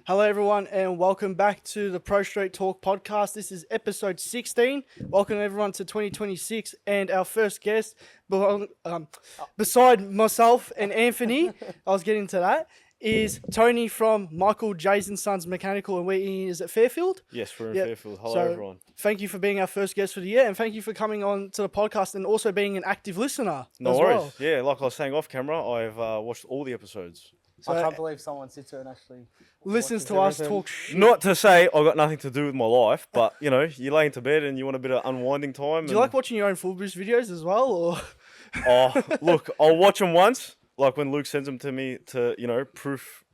Hello, everyone, and welcome back to the Prostreet Talk podcast. This is episode 16. Welcome, everyone, to 2026. And our first guest, beside myself and Anthony, I was getting to that, is Tony from Michael Jason Sons Mechanical, and he is at Fairfield. Yes, we're in Yep. Fairfield. Hello, So, everyone. Thank you for being our first guest for the year, and thank you for coming on to the podcast and also being an active listener No as worries. well. Yeah, like I was saying off camera, I've watched all the episodes. So, I can't believe someone sits here and actually listens watches to us everything. talk shit. Not to say I've got nothing to do with my life, but, you lay into bed and you want a bit of unwinding time. Do you like watching your own full boost videos as well, or...? Oh, look, I'll watch them once, like when Luke sends them to me to, proof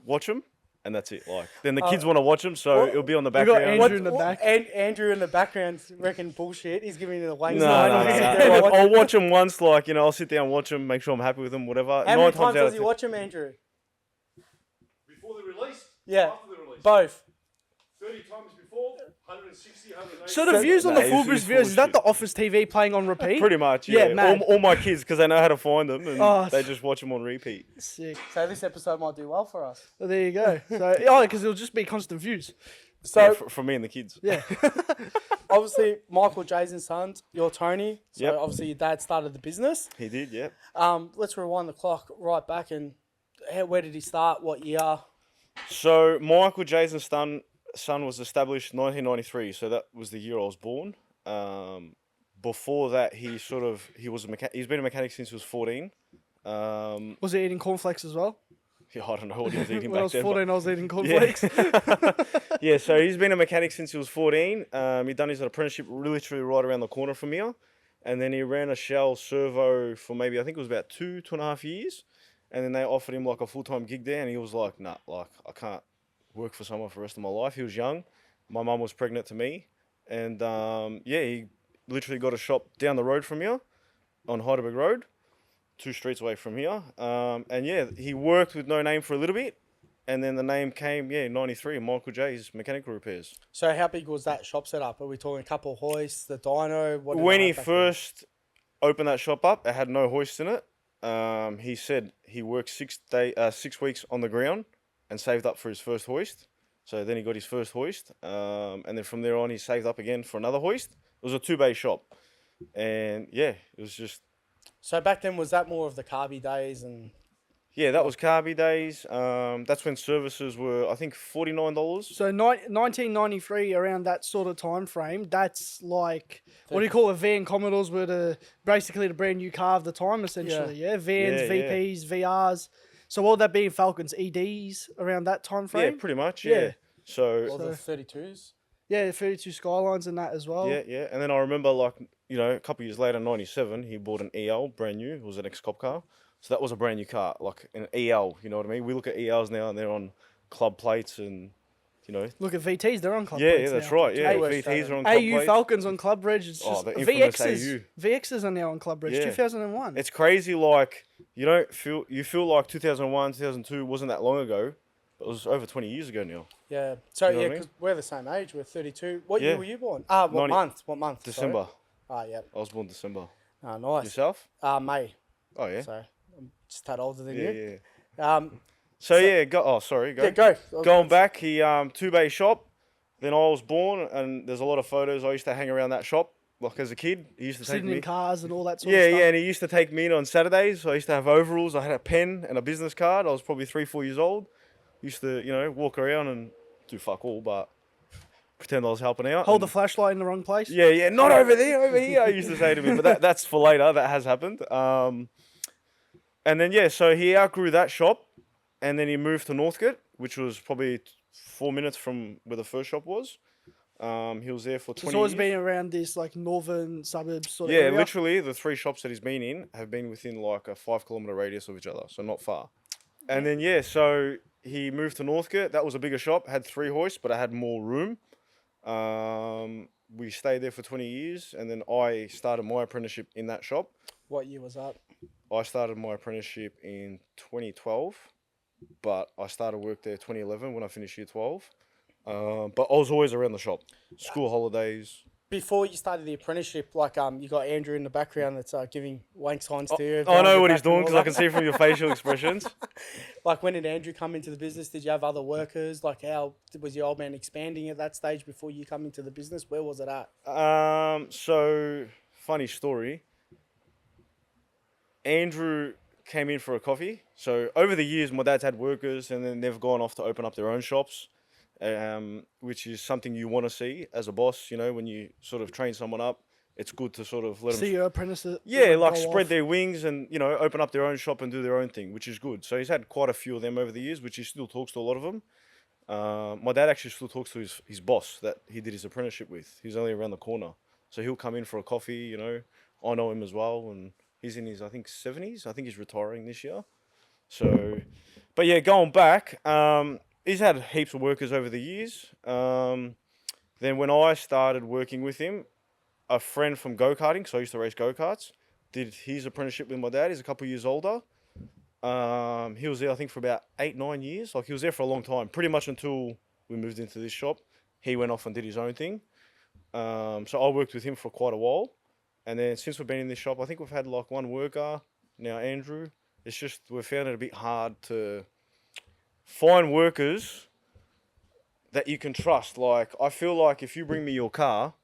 watch them, and that's it. Like, then the kids want to watch them, so it'll be on the got background. Andrew in the back. Andrew in the background reckon bullshit. He's giving you the wanks. No. Like, I'll watch them once, I'll sit down, watch them, make sure I'm happy with them, whatever. How many times does he watch them, Andrew? Before the release? Yeah, After the release? both. 30 times before, 160, 180. So the views on the full it's boost videos, is that bullshit. the Office TV playing on repeat? Pretty much, yeah. Yeah, mad. All my kids, because they know how to find them, and Oh, they just watch them on repeat. Sick. So this episode might do well for us. Well, there you go. So, because it'll just be constant views. So Yeah, for me and the kids. Yeah. obviously, Michael Jason's sons, you're Tony. So Yep. obviously your dad started the business. He did, yeah. Let's rewind the clock right back and where did he start? What year? So Michael Jason's son was established 1993, so that was the year I was born. Before that, he's been a mechanic since he was 14. Was he eating cornflakes as well? Yeah, I don't know what he was eating When I back was then. 14, I was eating cornflakes. Yeah, so he's been a mechanic since he was 14. He done his apprenticeship literally right around the corner from here. And then he ran a Shell servo for maybe, I think it was about 2.5 years. And then they offered him like a full-time gig there. And he was like, nah, like I can't work for someone for the rest of my life. He was young. My mum was pregnant to me. And he literally got a shop down the road from here on Heidelberg Road, 2 streets away from here. He worked with no name for a little bit. And then the name came, 93, Michael J's Mechanical Repairs. So how big was that shop set up? Are we talking a couple of hoists, the dyno? What did When it he have back first opened that shop up, it had no hoist in it. He said he worked 6 weeks on the ground and saved up for his first hoist. So then he got his first hoist. And then from there on, he saved up again for another hoist. It was a 2-bay shop. And it was just... So back then, was that more of the carby days and... Yeah, that was carby days. That's when services were, I think, $49. So 1993, around that sort of time frame, that's like, what do you call it? Van Commodores were basically the brand new car of the time, essentially. Yeah, Vans, Yeah, VPs, VRs. So what would that be in Falcons? EDs around that time frame? Yeah, pretty much, Yeah. yeah. So... Or the 32s? Yeah, 32 Skylines and that as well. Yeah. And then I remember, a couple of years later, 97, he bought an EL, brand new. It was an ex-cop car. So that was a brand new car, like an EL, you know what I mean? We look at ELs now and they're on club plates and, Look at VTs, they're on club Yeah, plates that's now. right. Yeah, AU VTs are on club AU plates. Falcons on club reg. It's Oh, just the infamous VXs. VXs are now on club reg. Yeah. 2001. It's crazy, like, you feel like 2001, 2002 wasn't that long ago, but it was over 20 years ago now. Yeah. So, You know what I because mean? we're the same age. We're 32. What Yeah. year were you born? What 90 month? What month? December. Sorry. I was born December. Nice. Yourself? May. Oh, yeah? So, I'm just a tad older than Yeah, you. yeah. So, sorry, go. Yeah, go. Going back, he 2-bay shop. Then I was born, and there's a lot of photos. I used to hang around that shop, like as a kid. He used to take Sitting me. in cars and all that sort of Yeah, stuff. yeah, and he used to take me in on Saturdays. I used to have overalls. I had a pen and a business card. I was probably 3-4 years old. Used to, walk around and do fuck all, but pretend I was helping out. Hold and- the flashlight in the wrong place. Yeah, not over there, over here. I used to say to me, but that's for later. That has happened. And then so he outgrew that shop, and then he moved to Northcote, which was probably 4 minutes from where the first shop was. He was there for 20 It's always years. been around this like northern suburbs sort of Yeah, area. literally, the 3 shops that he's been in have been within like a 5-kilometer radius of each other, so not far. And then so he moved to Northcote. That was a bigger shop, had 3 hoists, but I had more room. We stayed there for 20 years, and then I started my apprenticeship in that shop. What year was that? I started my apprenticeship in 2012, but I started work there 2011 when I finished year 12. But I was always around the shop, school holidays. before you started the apprenticeship, like you got Andrew in the background that's giving wank signs to you. I know behind what your he's back and doing all because I that. can see from your facial expressions. Like, when did Andrew come into the business? Did you have other workers? Like, how was your old man expanding at that stage before you come into the business? Where was it at? So funny story. Andrew came in for a coffee. So over the years, my dad's had workers, and then they've gone off to open up their own shops, which is something you want to see as a boss. You know, when you sort of train someone up, it's good to sort of let them. See your apprentices. Yeah, like go spread off. their wings and, you know, open up their own shop and do their own thing, which is good. So he's had quite a few of them over the years, which he still talks to a lot of them. My dad actually still talks to his boss that he did his apprenticeship with. He's only around the corner. So he'll come in for a coffee, you know. I know him as well, and he's in his, I think, 70s. I think he's retiring this year. So, but yeah, going back, he's had heaps of workers over the years. Then when I started working with him, a friend from go-karting, so I used to race go-karts, did his apprenticeship with my dad. He's a couple of years older. He was there, I think, for about 8-9 years. Like, he was there for a long time, pretty much until we moved into this shop. He went off and did his own thing. So I worked with him for quite a while. And then since we've been in this shop, I think we've had like one worker, now Andrew. It's just we've found it a bit hard to find workers that you can trust. Like, I feel like if you bring me your car,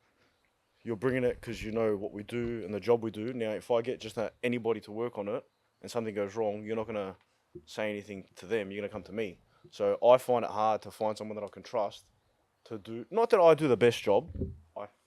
you're bringing it because you know what we do and the job we do. Now, if I get just anybody to work on it and something goes wrong, you're not going to say anything to them. You're going to come to me. So I find it hard to find someone that I can trust to do. Not that I do the best job.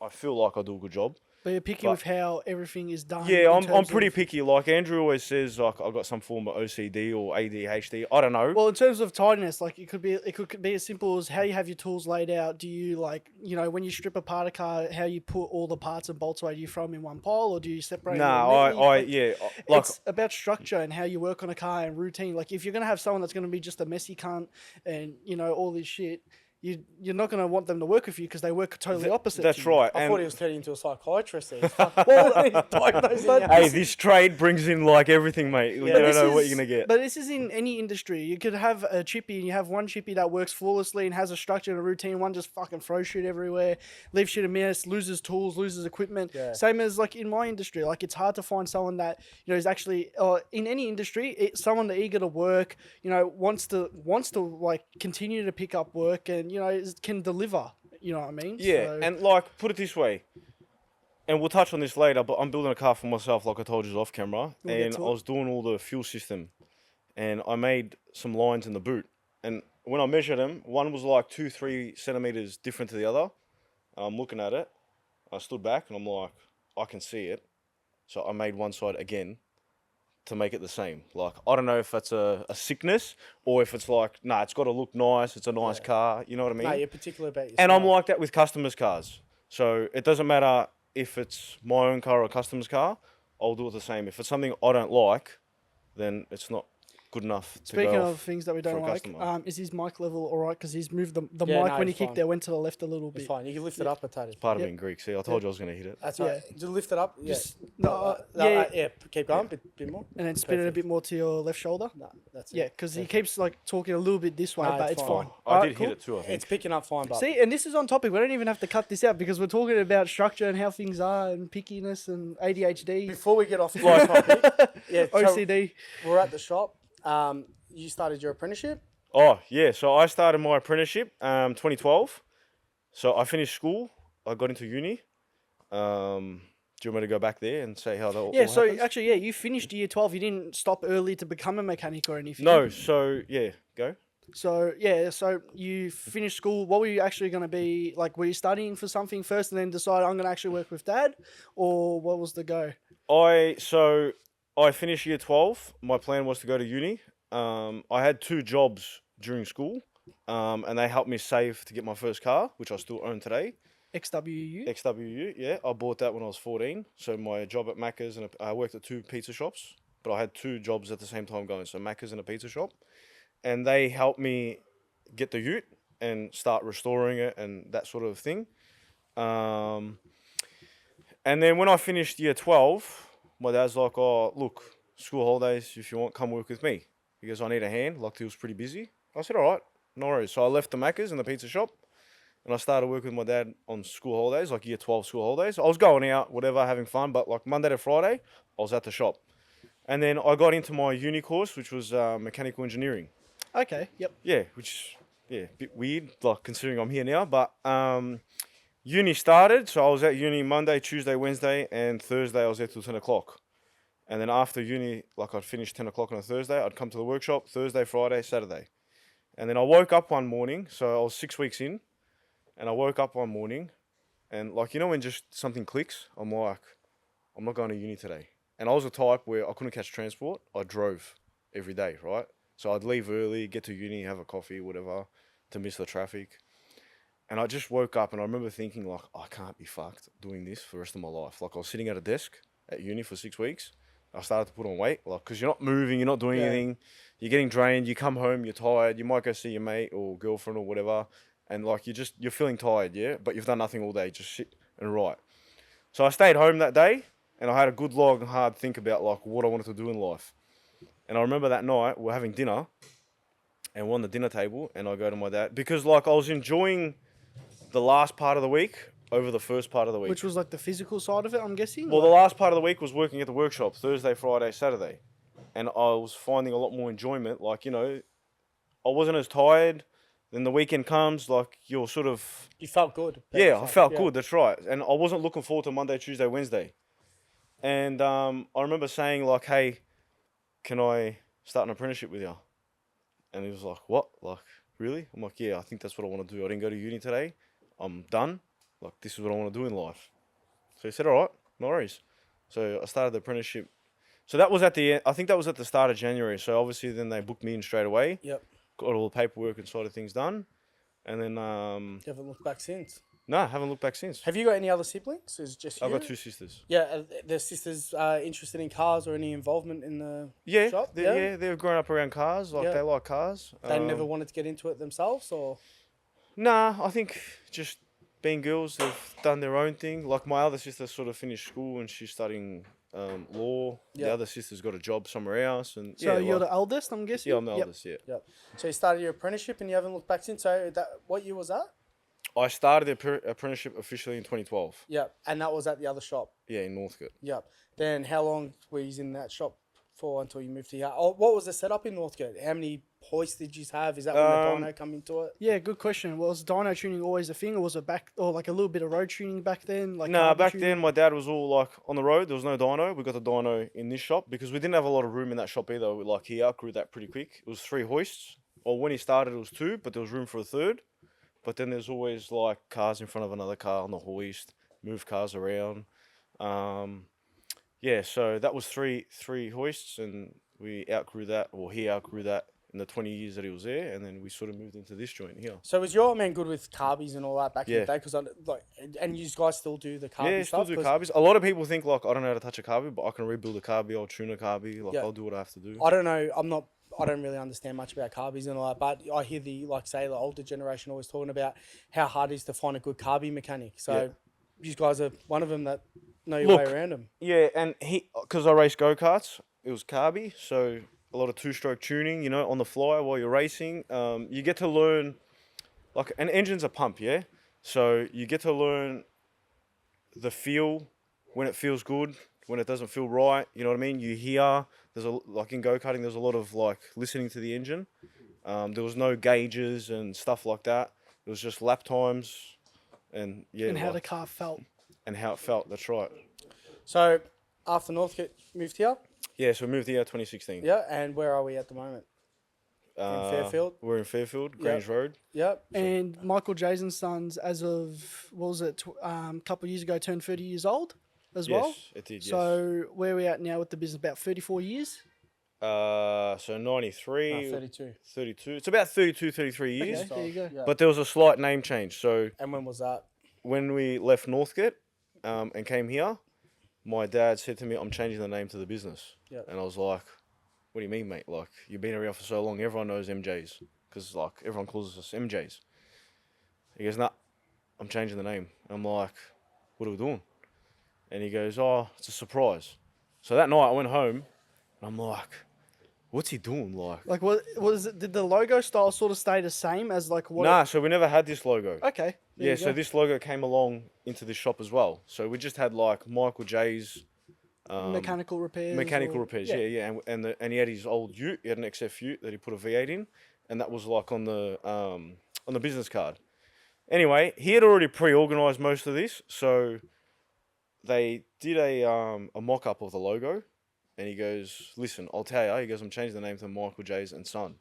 I feel like I do a good job. But you're picky with how everything is done. Yeah, in I'm terms pretty of- picky. Like Andrew always says, like I've got some form of OCD or ADHD. I don't know. Well, in terms of tidiness, like it could be as simple as how you have your tools laid out. Do you, like, you know, when you strip apart a car, how you put all the parts and bolts away? Do you throw them in one pile, or do you separate? Nah, them neatly? yeah. Like, It's about structure and how you work on a car and routine. Like, if you're gonna have someone that's gonna be just a messy cunt and, you know, all this shit, you're not gonna want them to work with you because they work totally opposite. that's to you. right. I And thought he was turning into a psychiatrist there. Well, diagnosing hey, this trade brings in like everything, mate. You don't this know what is- you're gonna get. But this is in any industry. You could have a chippy and you have one chippy that works flawlessly and has a structure and a routine. One just fucking throws shit everywhere, leaves shit a mess, loses tools, loses equipment. Yeah. Same as like in my industry. Like, it's hard to find someone that, you know, is actually in any industry, someone that eager to work, you know, wants to like continue to pick up work and, you know, can deliver. You know what I mean? Yeah, So- and like, put it this way, and we'll touch on this later, but I'm building a car for myself, like I told you off camera, We'll get and I to it. was doing all the fuel system, and I made some lines in the boot, and when I measured them, one was like 2-3 centimeters different to the other. I'm looking at it, I stood back, and I'm like, I can see it, so I made one side again to make it the same. Like, I don't know if that's a sickness or if it's like, nah, it's got to look nice, it's a nice car, you know what I mean? No, you're particular about your And I'm style. like that with customers' cars. So it doesn't matter if it's my own car or a customer's car, I'll do it the same. If it's something I don't like, then it's not good enough to Speaking go of off things that we for don't a like, customer. is his mic level all right? Because he's moved the Yeah, mic no, when he it's kicked fine. there went to the left a little It's bit. fine. You can lift it up a tad. Part of Yep. being Greek. See, I told you I was going to hit it. That's right. Just lift it up. Yeah. Just- no, yeah. Keep going. Bit more. And then spin it a Perfect. bit more to your left shoulder. No, that's it. Yeah, because he keeps like talking a little bit this way, No, but it's it's fine. fine. I Alright, did cool. hit it too, I think. It's picking up fine, but See, and this is on topic. We don't even have to cut this out because we're talking about structure and how things are and pickiness and ADHD, before we get off the topic, yeah, so OCD. we're at the shop. You started your apprenticeship. Oh, yeah. So I started my apprenticeship 2012. So I finished school. I got into uni. Do you want me to go back there and say how that all Yeah, so happens? actually, yeah, you finished year 12. You didn't stop early to become a mechanic or anything. No, so yeah, go. So, yeah, so you finished school. What were you actually going to be? Like, were you studying for something first and then decide I'm going to actually work with dad? Or what was the go? I finished year 12. My plan was to go to uni. I had 2 jobs during school, and they helped me save to get my first car, which I still own today. XWU? XWU, yeah. I bought that when I was 14. So my job at Macca's, and I worked at 2 pizza shops, but I had 2 jobs at the same time going. So Macca's and a pizza shop. And they helped me get the ute and start restoring it and that sort of thing. And then when I finished year 12, my dad's like, oh, look, school holidays, if you want, come work with me. He goes, I need a hand. Like, he was pretty busy. I said, all right, no worries. So I left the Macca's and the pizza shop and I started working with my dad on school holidays, like year 12 school holidays. I was going out, whatever, having fun, but like Monday to Friday, I was at the shop. And then I got into my uni course, which was mechanical engineering. Okay. Yep. Yeah, which a bit weird, like considering I'm here now. But uni started, so I was at uni Monday, Tuesday, Wednesday, and Thursday I was there till 10 o'clock. And then after uni, like I'd finish 10 o'clock on a Thursday, I'd come to the workshop Thursday, Friday, Saturday. And then I woke up one morning, so I was 6 weeks in, and I woke up one morning, and like, you know when just something clicks? I'm like, I'm not going to uni today. And I was a type where I couldn't catch transport. I drove every day, right? So I'd leave early, get to uni, have a coffee, whatever, to miss the traffic. And I just woke up and I remember thinking like, I can't be fucked doing this for the rest of my life. Like I was sitting at a desk at uni for 6 weeks. I started to put on weight, like, because you're not moving, you're not doing anything. You're getting drained, you come home, you're tired. You might go see your mate or girlfriend or whatever. And like, you're feeling tired, yeah? But you've done nothing all day, just sit and write. So I stayed home that day and I had a good long hard think about like what I wanted to do in life. And I remember that night we're having dinner and we're on the dinner table and I go to my dad because like I was enjoying the last part of the week over the first part of the week. Which was like the physical side of it, I'm guessing? Well, the last part of the week was working at the workshop, Thursday, Friday, Saturday. And I was finding a lot more enjoyment. Like, you know, I wasn't as tired. Then the weekend comes, like, you're sort of... You felt good. Yeah, I felt good, that's right. And I wasn't looking forward to Monday, Tuesday, Wednesday. And I remember saying, like, hey, can I start an apprenticeship with you? And he was like, what? Like, really? I'm like, yeah, I think that's what I want to do. I didn't go to uni today. I'm done. Like, this is what I want to do in life. So he said, all right, no worries. So I started the apprenticeship. So that was I think that was at the start of January. So obviously then they booked me in straight away. Yep. Got all the paperwork and sort of things done. And then, You haven't looked back since. no, haven't looked back since. Have you got any other siblings? Is it just you? I've got two sisters. Yeah, are their sisters interested in cars or any involvement in the shop? They've grown up around cars. Like, they like cars. They never wanted to get into it themselves, or? Nah, I think just being girls, they've done their own thing. Like, my other sister sort of finished school and she's studying law. Yep. The other sister's got a job somewhere else. And So you're like, the eldest, I'm guessing? yeah, I'm the eldest, yeah. Yep. So you started your apprenticeship and you haven't looked back since. So what year was that? I started the apprenticeship officially in 2012. Yep. And that was at the other shop. Yeah, in Northcote. Yep. Then how long were you in that shop for until you moved to here? Oh, what was the setup in Northcote? How many hoists did you have? Is that when the dyno come into it? Yeah, good question. Was dyno tuning always a thing, or was it like a little bit of road tuning back then? Like Nah, carbon back tuning? then my dad was all like on the road. There was no dyno. We got the dyno in this shop because we didn't have a lot of room in that shop either. Like, he outgrew that pretty quick. It was 3 hoists. Or when he started, it was 2, but there was room for a third. But then there's always like cars in front of another car on the hoist, move cars around. Yeah, so that was three hoists, and we outgrew that, or he outgrew that in the 20 years that he was there, and then we sort of moved into this joint here. So was your old man good with carbies and all that back in Yeah. the day? Because and you guys still do the carbie Yeah, stuff? still do carbies. A lot of people think like I don't know how to touch a carbie, but I can rebuild a carbie, I'll tune a carbie, like Yeah. I'll do what I have to do. I don't know. I don't really understand much about carbies and all that, but I hear the older generation always talking about how hard it is to find a good carbie mechanic. So you guys are one of them that know your way around them. Yeah, and because I race go-karts, it was carbie, so a lot of 2-stroke tuning, you know, on the fly while you're racing. You get to learn, like, an engine's a pump, yeah? So you get to learn the feel, when it feels good, when it doesn't feel right, you know what I mean? You hear, like in go-karting, there's a lot of, like, listening to the engine. There was no gauges and stuff like that. It was just lap times and, yeah. And how the car felt. And how it felt, that's right. So after Northcote moved here? Yeah, so we moved here 2016. Yeah, and where are we at the moment? In Fairfield? We're in Fairfield, Grange Road. Yep. And Michael Jason's sons, as of, what was it, couple of years ago, turned 30 years old as well. Yes, it did, yes. So where are we at now with the business? About 34 years? So 93, 32. 32. It's about 32, 33 years. Okay, there you go. Yeah. But there was a slight name change. So And when was that? when we left Northcote and came here, my dad said to me, I'm changing the name to the business. Yep. And I was like, what do you mean, mate? Like, you've been around for so long, everyone knows MJs. Because, like, everyone calls us MJs. He goes, nah, I'm changing the name. I'm like, what are we doing? And he goes, oh, it's a surprise. So that night I went home and I'm like, what's he doing? Like, Like, what was it? Did the logo style sort of stay the same as like what? nah. So we never had this logo. Okay. there Yeah, you so go. this logo came along into this shop as well. So we just had like Michael J's Mechanical repairs. mechanical or- repairs. Yeah, and he had his old Ute. He had an XF Ute that he put a V8 in, and that was like on the business card. Anyway, he had already pre-organized most of this, so they did a mock-up of the logo, and he goes, "Listen, I'll tell you." He goes, "I'm changing the name to Michael J's and Son,"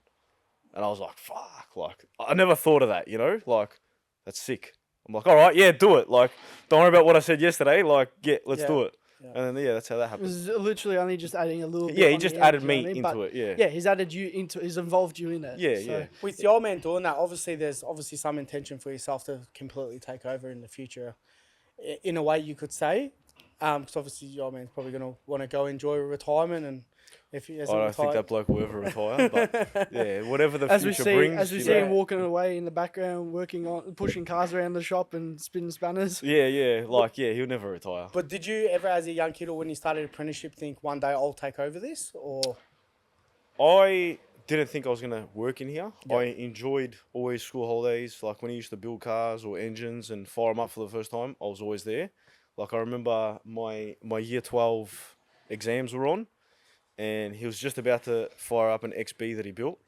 and I was like, "Fuck!" Like, I never thought of that, you know? Like, that's sick. I'm like, "All right, yeah, do it." Like, don't worry about what I said yesterday. Like, let's Yeah. do it. Yeah. And then that's how that It happened. was literally only just adding a little bit. Yeah, he on just the end, added you know me what I mean? into But, it. Yeah. Yeah, he's added you into. He's involved you in it. Yeah, so. yeah. With the old man doing that, obviously there's some intention for yourself to completely take over in the future, in a way you could say, because obviously your old man's probably gonna want to go enjoy retirement, and if he I hasn't don't think retired, that bloke will ever retire. But yeah, whatever the As we future see, brings. as we you see know. him walking away in the background, working on pushing cars around the shop and spinning spanners. Yeah, like he'll never retire. But did you ever, as a young kid or when you started apprenticeship, think one day I'll take over this? Or I didn't think I was gonna work in here. I enjoyed always school holidays, like when he used to build cars or engines and fire them up for the first time. I was always there. Like I remember my year 12 exams were on, and he was just about to fire up an XB that he built,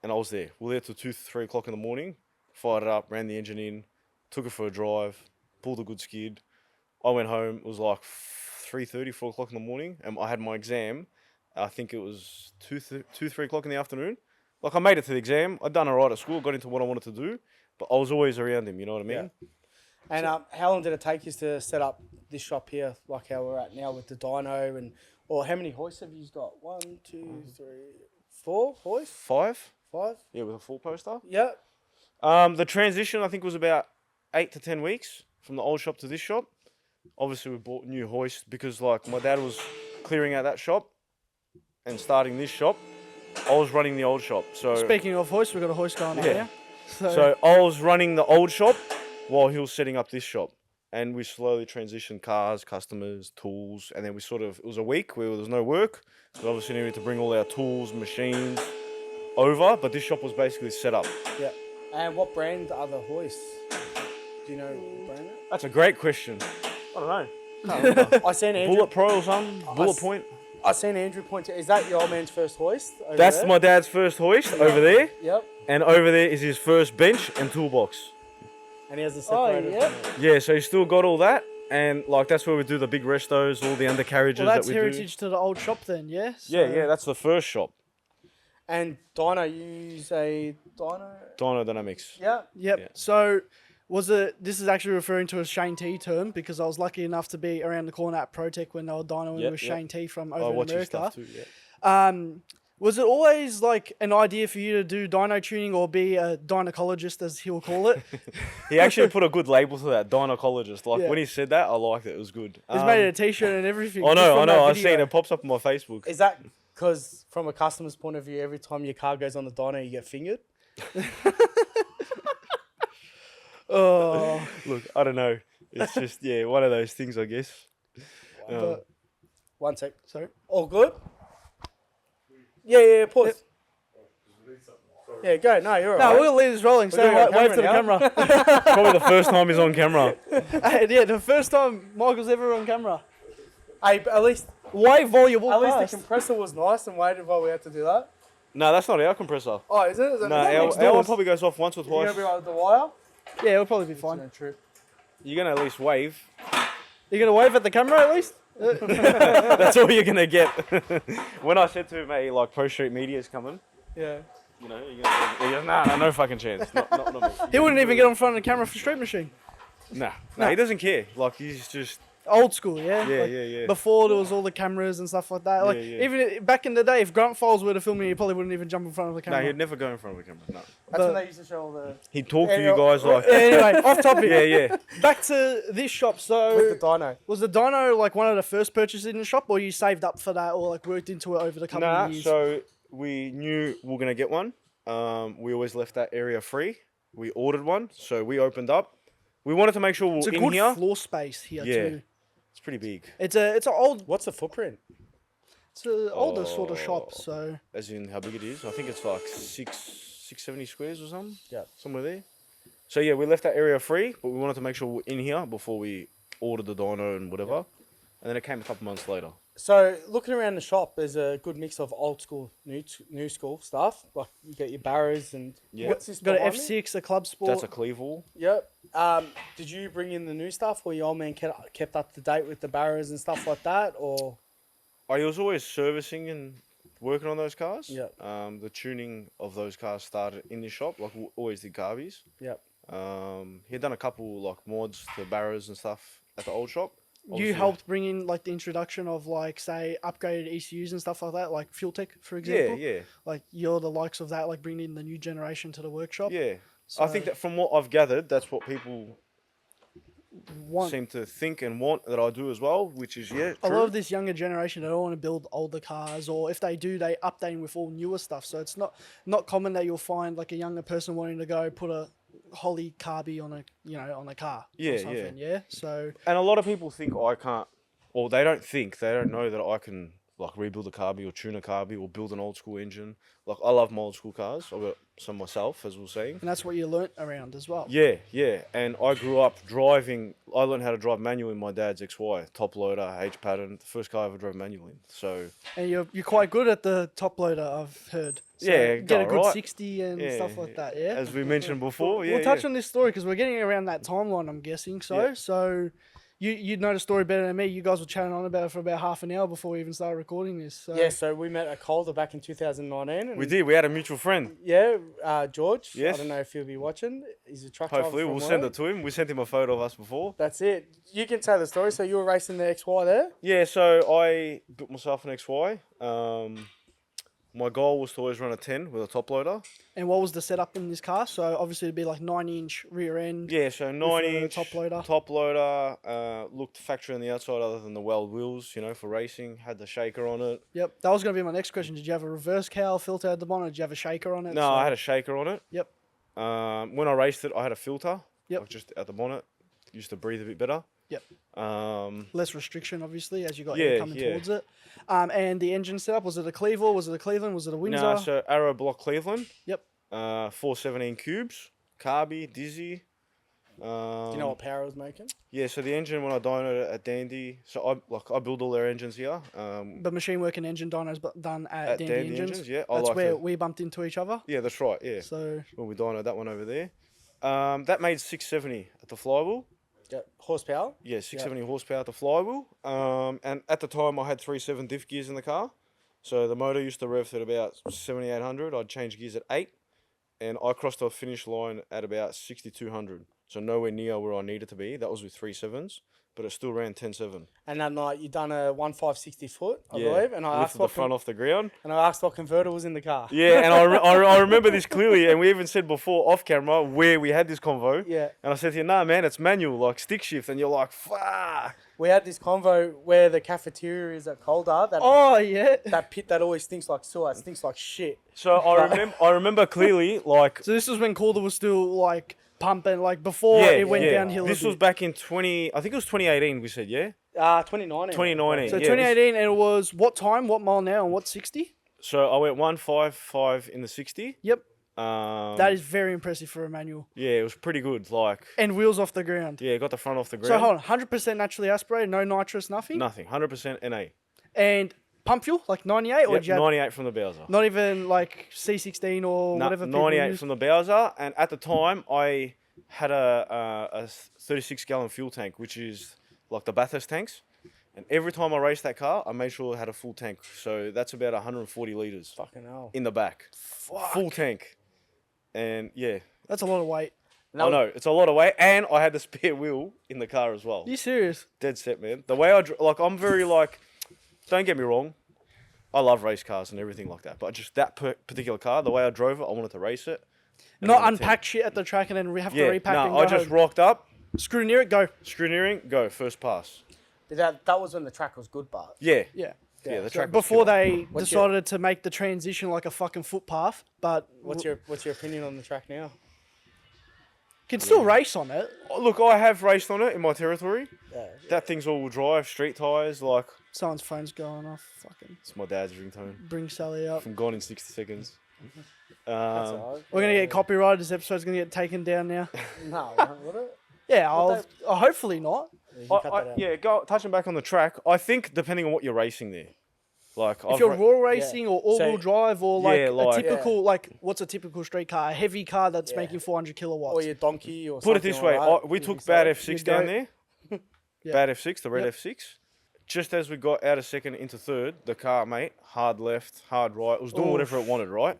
and I was there. We were there till 2, 3 o'clock in the morning. Fired it up, ran the engine in, took it for a drive, pulled a good skid. I went home. It was like 3:30, 4 o'clock in the morning, and I had my exam. I think it was 2, 3 o'clock in the afternoon. Like I made it to the exam. I'd done alright at school, got into what I wanted to do, but I was always around him. You know what I mean? and how long did it take you to set up this shop here, like how we're at now with the dyno, and or how many hoists have you got? 1, 2, 3, 4 hoists? 5. 5? Yeah, with a full poster. Yeah. The transition I think was about 8 to 10 weeks from the old shop to this shop. Obviously we bought new hoists because like my dad was clearing out that shop and starting this shop. I was running the old shop. So Speaking of hoist, we've got a hoist going on Yeah. here. So I was running the old shop while he was setting up this shop. And we slowly transitioned cars, customers, tools, and then it was a week where there was no work. So obviously needed to bring all our tools, machines over, but this shop was basically set up. Yeah. And what brand are the hoists? Do you know the brand? That's a great question. I don't know. Can't remember. I seen Andrew. Bullet Pro or something? Bullet Point? I seen Andrew point to. Is that your old man's first hoist? Over That's there? my dad's first hoist over there. Yep. And over there is his first bench and toolbox. And he has a Oh, separator. yeah. Yeah, so he's still got all that. And like that's where we do the big restos, all the undercarriages Well, that's that we heritage to the old shop then, yeah? do. Yeah, that's the first shop. And dyno, you use a dyno? Dyno Dynamics. Yeah. Yep. Yeah. So this is actually referring to a Shane T term because I was lucky enough to be around the corner at ProTech when they were dynoing Yep, with yep. Shane T from I over in watch his America. stuff too, yeah. Was it always like an idea for you to do dyno tuning or be a dynocologist as he'll call it? He actually put a good label to that, dynocologist. Like Yeah. when he said that, I liked it. It was good. He's made it a t-shirt and everything. I just know, from I that know. I've video. seen it. Pops up on my Facebook. Is that because, from a customer's point of view, every time your car goes on the dyno, you get fingered? Oh, Look, I don't know. It's just one of those things, I guess. but, 1 sec. sorry. All good? Yeah, pause. Yeah, go. No, you're No, alright. we'll leave this rolling. So doing it on wave to the camera camera. Probably the first time he's on camera. Yeah, the first time Michael's ever on camera. Hey, but at least Wave while you the walk past. compressor was nice and waited while we had to do that. No, that's not our compressor. Oh, is it? Is it No, next our one doors? probably goes off once or You gonna twice. be on the wire? Yeah, it'll probably be fine. No, true. You're going to at least wave. You gonna wave at the camera at least? That's all you're going to get. When I said to him, hey, like Prostreet Media's coming, Yeah. you know, you're gonna say, he goes, nah, no fucking chance. Not me. He wouldn't even get on front of the camera for Street Machine. Nah, he doesn't care. Like, he's just, Old school, yeah? Yeah, Like, yeah. Before there was all the cameras and stuff like that. Like Yeah. even back in the day, if Grunt Files were to film me, he probably wouldn't even jump in front of the no, camera. he'd never go in front of a camera. No. That's But- when they used to show all the He'd talk to Yeah, you guys like, Yeah, anyway, off topic. yeah. Back to this shop. with So the dyno. was the dyno like one of the first purchases in the shop, or you saved up for that, or like worked into it over the couple Nah, of years? so we knew we were going to get one. We always left that area free. We ordered one, so we opened up. We wanted to make sure we it's were a in good here. floor space here Yeah. too. It's pretty big. It's an old. What's the footprint? It's an older sort of shop, so As in how big it is. I think it's like 670 squares or something. Yeah. Somewhere there. So yeah, we left that area free, but we wanted to make sure we're in here before we ordered the dyno and whatever. And then it came a couple months later. So looking around the shop, there's a good mix of old school, new school stuff. Like you got your barras and Yeah. what's this? got an behind me? F6, a club sport. That's a clevor. Yep. Did you bring in the new stuff, or your old man kept up to date with the barras and stuff like that, or? I was always servicing and working on those cars. Yep. The tuning of those cars started in the shop, like we always did carbies. Yep. He'd done a couple like mods to barras and stuff at the old shop. You Obviously, helped bring in like the introduction of like say upgraded ECUs and stuff like that, like FuelTech, for example. Yeah. Like you're the likes of that, like bringing in the new generation to the workshop. Yeah. So I think that from what I've gathered, that's what people one, seem to think and want that I do as well, which is, yeah, a true. lot of this younger generation, they don't want to build older cars, or if they do, they update with all newer stuff. So it's not common that you'll find like a younger person wanting to go put a Holly carby on a car. Yeah, or something, yeah. So And a lot of people think I can't, or they don't know that I can like rebuild a carby or tune a carby or build an old school engine. Like I love my old school cars. I've got some myself, as we were saying. and that's what you learnt around as well. Yeah. And I grew up driving. I learned how to drive manual in my dad's XY top loader, H pattern. The first car I ever drove manual in. So And you're quite good at the top loader, I've heard. So Yeah, get a go good right. 60 and stuff like that. Yeah. as we mentioned before. We'll touch on this story because we're getting around that timeline, I'm guessing. So, Yeah. so you know the story better than me. You guys were chatting on about it for about half an hour before we even started recording this. So. Yeah. So we met at Calder back in 2019. And We did. We had a mutual friend. Yeah, George. Yes. I don't know if he'll be watching. He's a truck driver. Hopefully, from we'll send work. it to him. We sent him a photo of us before. That's it. You can tell the story. So you were racing the XY there. Yeah, so I built myself an XY. My goal was to always run a 10 with a top loader. And what was the setup in this car? So obviously it'd be like 9-inch rear end. Yeah, so 9-inch top loader. Top loader, looked factory on the outside other than the weld wheels, for racing. Had the shaker on it. Yep. That was going to be my next question. Did you have a reverse cowl filter at the bottom? Or did you have a shaker on it? No, I had a shaker on it. Yep. When I raced it, I had a filter. Yep. Like just at the bonnet. Used to breathe a bit better. Yep. Um, Less restriction, obviously, as you got Yeah, air coming yeah. towards it. And the engine setup, was it a Clevor? Was it a Cleveland? Was it a Windsor? no, so Arrow Block Cleveland. Yep. 417 cubes. Carby, Dizzy. Do you know what power it was making? Yeah, so the engine when I dynoed it at Dandy, so I build all their engines here. The machine work and engine dynos done at Dandy Engines. yeah. That's like where the- we bumped into each other. Yeah, that's right. Yeah, So when we dynoed that one over there, that made 670 at the flywheel. Yeah. Horsepower. Yeah, 670 horsepower at the flywheel. And at the time I had 3.7 diff gears in the car, so the motor used to rev at about 7,800. I'd change gears at 8, and I crossed the finish line at about 6,200. So nowhere near where I needed to be. That was with 3.7s, but it still ran 10.7. And that night you done a 1.560 foot, I Yeah, believe. And I asked lifted the front off the ground. what converter was in the car. Yeah, and I remember this clearly, and we even said before off camera where we had this convo. Yeah. And I said to you, nah, man, it's manual, like stick shift, and you're like, fuck. We had this convo where the cafeteria is at Calder. oh yeah. That pit that always stinks like sewer. It stinks like shit. So I remember clearly, like, So this was when Calder was still like pumping, like before it went downhill. This was back in 2018. We said, yeah, 2019. 2019. So yeah, 2018, and it was what time, what mile now, and what 60? So I went 155 in the 60. Yep. That is very impressive for a manual. Yeah, it was pretty good. Like, And wheels off the ground. yeah, got the front off the ground. So hold on, 100% naturally aspirated, no nitrous, nothing. Nothing. 100% NA. And pump fuel, like 98, or Yep, did you have 98 from the Bowser. not even like C16 or No, whatever? people 98 use? from the Bowser, and at the time I had a 36-gallon fuel tank, which is like the Bathurst tanks. And every time I raced that car, I made sure it had a full tank. So that's about 140 litres Fucking hell. in the back. Fuck. Full tank. And yeah, That's a lot of weight. No. I know, it's a lot of weight. And I had the spare wheel in the car as well. Are you serious? Dead set, man. The way I'm very like, don't get me wrong, I love race cars and everything like that. But just that particular car, the way I drove it, I wanted to race it. And Not I wanted to- unpack shit at the track and then have to Yeah, repack and no, go I just home. rocked up, Screw near it, go. screw nearing, go, first pass. That was when the track was good, but Yeah. Yeah. Yeah, the So track was before killer. they What's your- decided to make the transition like a fucking footpath, but what's your opinion on the track now? Can still race on it. Look, I have raced on it in my territory. Yeah. That thing's all-wheel drive, street tyres, like... Someone's phone's going off. Fucking It's my dad's ringtone. bring Sally up. From Gone in 60 Seconds. That's alright. We're gonna get copyrighted. This episode's gonna get taken down now. No, would it? Yeah, What hopefully not. Yeah, you can cut that out. Yeah, touching back on the track, I think depending on what you're racing there. Like, If you're raw racing or all-wheel So- drive or Yeah, like a like- typical like what's a typical street car? A heavy car that's Yeah. making 400 kilowatts. Or your donkey or Put it something this way, like that. we You'd took be Bad safe. F6 You down go- there. Yeah. Bad F6, the red Yep. F6. Just as we got out of second into third, the car, mate, hard left, hard right, it was doing Oof. whatever it wanted, right?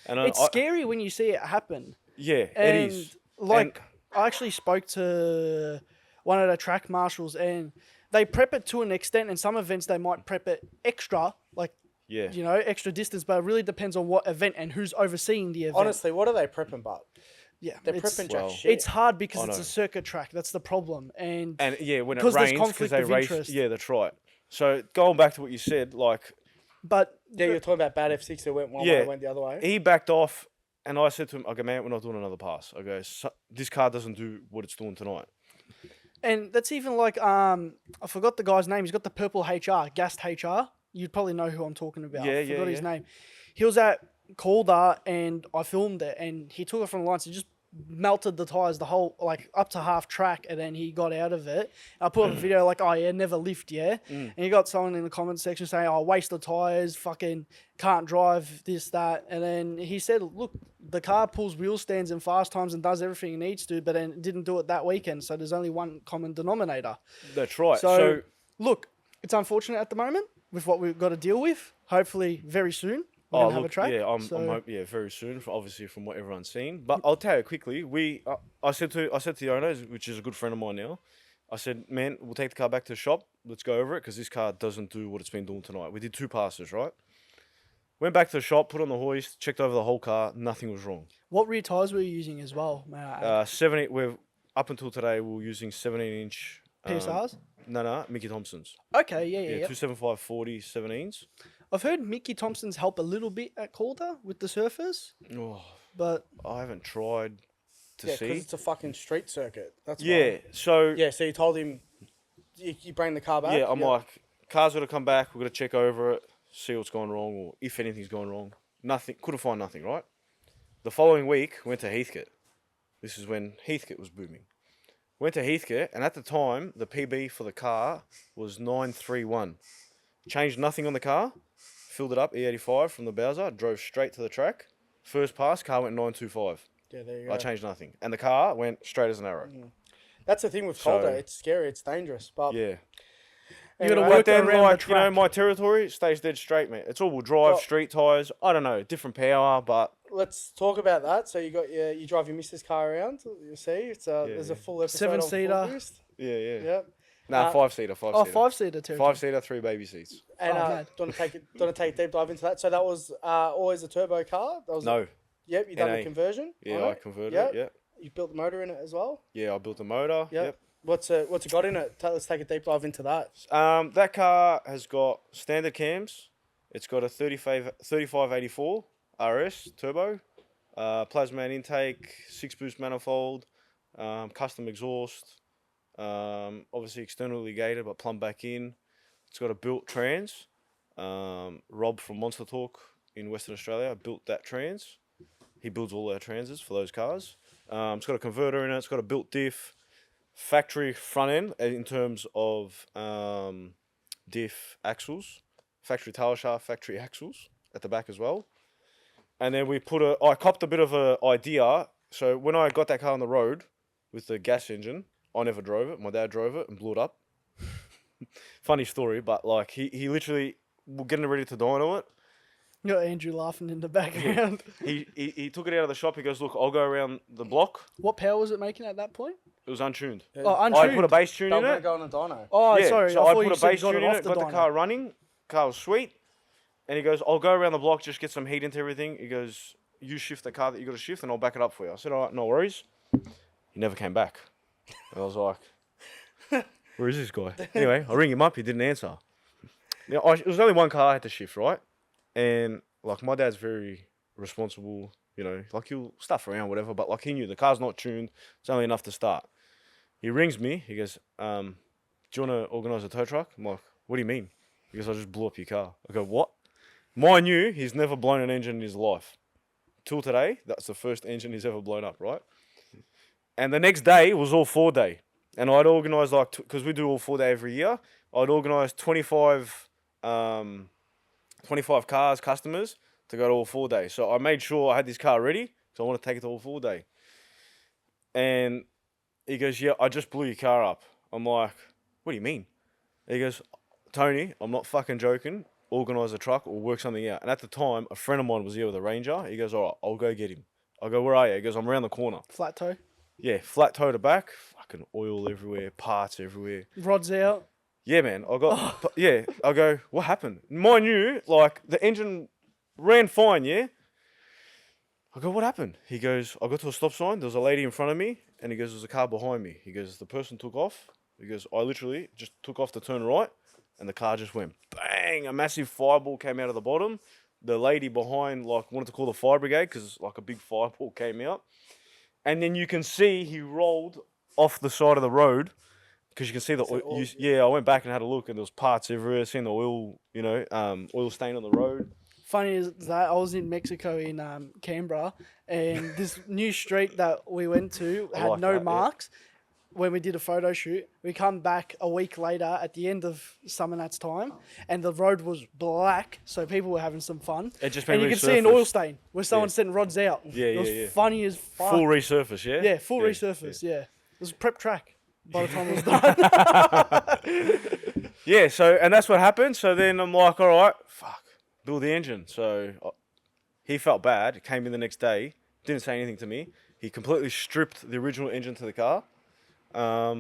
And It's scary when you see it happen. Yeah, it And is. like I actually spoke to one of the track marshals and they prep it to an extent. In some events they might prep it extra, like Yeah. you know, extra distance, but it really depends on what event and who's overseeing the event. Honestly, what are they prepping, but? yeah, They're it's, prepping well, jack shit. it's hard because I it's know. a circuit track. That's the problem. And And yeah, when it Because there's rains, because conflict they of race. interest. Yeah, that's right. So going back to what you said, like, but Yeah, you're talking about Bad F6 that went one Yeah. way, went the other way. he backed off, and I said to him, I go, man, we're not doing another pass. I go, this car doesn't do what it's doing tonight. And that's even like I forgot the guy's name. He's got the purple HR, gassed HR. You'd probably know who I'm talking about. Yeah, I yeah, forgot his yeah. name. He was at Calder and I filmed it and he took it from the lines. He just melted the tires the whole like up to half track and then he got out of it. I put up a video like, oh yeah, never lift, yeah. And you got someone in the comment section saying, oh, waste the tires, fucking can't drive this, that. And then he said, look, the car pulls wheel stands in fast times and does everything it needs to, but then it didn't do it that weekend. So there's only one common denominator. That's right. So, look, it's unfortunate at the moment with what we've got to deal with. Hopefully, very soon we're gonna have a track. Yeah, I'm So- hope, yeah, very soon. Obviously, from what everyone's seen. But I'll tell you quickly. I said to the owner, which is a good friend of mine now. I said, man, we'll take the car back to the shop. Let's go over it because this car doesn't do what it's been doing tonight. We did 2 passes, right? Went back to the shop, put on the hoist, checked over the whole car. Nothing was wrong. What rear tires were you using as well? May I add? 70. We're up until today. We were using 17-inch. PSRs? No, Mickey Thompson's. Okay, yeah. Yeah, 275 40 17s. I've heard Mickey Thompson's help a little bit at Calder with the surfers, Oh, but I haven't tried to Yeah, because see. it's a fucking street circuit. That's Yeah, why. so Yeah, so you told him you bring the car back? yeah, I'm like, car's got to come back. We're going to check over it, see what's gone wrong, or if anything's gone wrong. Nothing, couldn't find nothing, right? The following week, went to Heathcote. This is when Heathcote was booming. Went to Heathcote, and at the time, the PB for the car was 931. Changed nothing on the car, filled it up, E85 from the Bowser, drove straight to the track. First pass, car went 925. Yeah, there you go. I changed nothing. And the car went straight as an arrow. That's the thing with So- Calder. It's scary. It's dangerous. But Yeah. you got to anyway, work But then, around like, the you know, track. my territory stays dead straight, mate. It's all-wheel drive, Well- street tyres. I don't know, different power, but let's talk about that. So you drive your missus car around. You see, it's there's a yeah. full episode. Seven-seater. On Focused. yeah. Yep. Nah, Uh, five-seater. Oh, 5-seater territory. 5-seater, 3 baby seats. And Oh, mad. do you want to take a deep dive into that? So that was always a turbo car. That was No. Yep, you done NA. the conversion. Yeah, on I it? converted Yep. it, yeah. You built the motor in it as well. Yeah, I built a motor. Yep. What's it got in it? Let's take a deep dive into that. That car has got standard cams. It's got a 3584 RS turbo, plasma intake, 6-boost manifold, custom exhaust, obviously externally gated but plumbed back in. It's got a built trans. Rob from Monster Talk in Western Australia built that trans. He builds all our transes for those cars. It's got a converter in it. It's got a built diff. Factory front end in terms of diff axles, factory tail shaft, factory axles at the back as well. And then I copped a bit of an idea. So when I got that car on the road with the gas engine, I never drove it. My dad drove it and blew it up. Funny story, but like he literally was getting ready to dyno it. You got Andrew laughing in the background. He took it out of the shop. He goes, look, I'll go around the block. What power was it making at that point? It was untuned. Oh, I untuned. put a bass tune They're in going to it. go on a dyno. Oh, Yeah, sorry. so I I thought put you a said bass got tune it in off it, the got the dyno. car running. Car was sweet. And he goes, I'll go around the block, just get some heat into everything. He goes, you shift the car that you got to shift and I'll back it up for you. I said, all right, no worries. He never came back. And I was like, where is this guy? Anyway, I ring him up. He didn't answer. Now, it was only one car I had to shift, right? And like my dad's very responsible. you know, like he'll stuff around, whatever. But like he knew the car's not tuned. It's only enough to start. He rings me. He goes, "Do you want to organise a tow truck?" I'm like, "What do you mean?" He goes, "I just blew up your car." I go, "What?" Mind you, he's never blown an engine in his life. Till today, that's the first engine he's ever blown up, right? And the next day was all 4-day. And I'd organised, like, because we do all 4-day every year, I'd organised 25 cars, customers, to go to all 4-day. So I made sure I had this car ready, because I want to take it to all 4-day. And he goes, "Yeah, I just blew your car up." I'm like, "What do you mean?" He goes, "Tony, I'm not fucking joking. Organise a truck or work something out." And at the time, a friend of mine was here with a Ranger. He goes, "All right, I'll go get him." I go, "Where are you?" He goes, "I'm around the corner." Flat toe. Yeah, flat toe to back, fucking oil everywhere, parts everywhere. Rods out. Yeah, man, I got, yeah, I go, "What happened?" Mind you, like, the engine ran fine, yeah? I go, "What happened?" He goes, "I got to a stop sign, there was a lady in front of me," and he goes, "There's a car behind me." He goes, "The person took off." He goes, "I literally just took off to turn right, and the car just went bang, a massive fireball came out of the bottom. The lady behind, like, wanted to call the fire brigade, because, like, a big fireball came out. And then you can see he rolled off the side of the road, because you can see the oil. Yeah, I went back and had a look, and there was parts everywhere. Seen the oil, you know, oil stain on the road. Funny is that I was in Mexico in Canberra, and this new street that we went to had like no that, yeah. marks. When we did a photo shoot, we come back a week later at the end of summernats time, and the road was black, so people were having some fun. It just been and you could see an oil resurfaced. stain where someone sent rods out. Yeah, it was yeah. funny as fuck. Full resurface, yeah? Yeah, full resurface. Yeah. It was a prep track by the time it was done. Yeah, so, and that's what happened. So then I'm like, all right, fuck, build the engine. So he felt bad, came in the next day, didn't say anything to me. He completely stripped the original engine to the car. I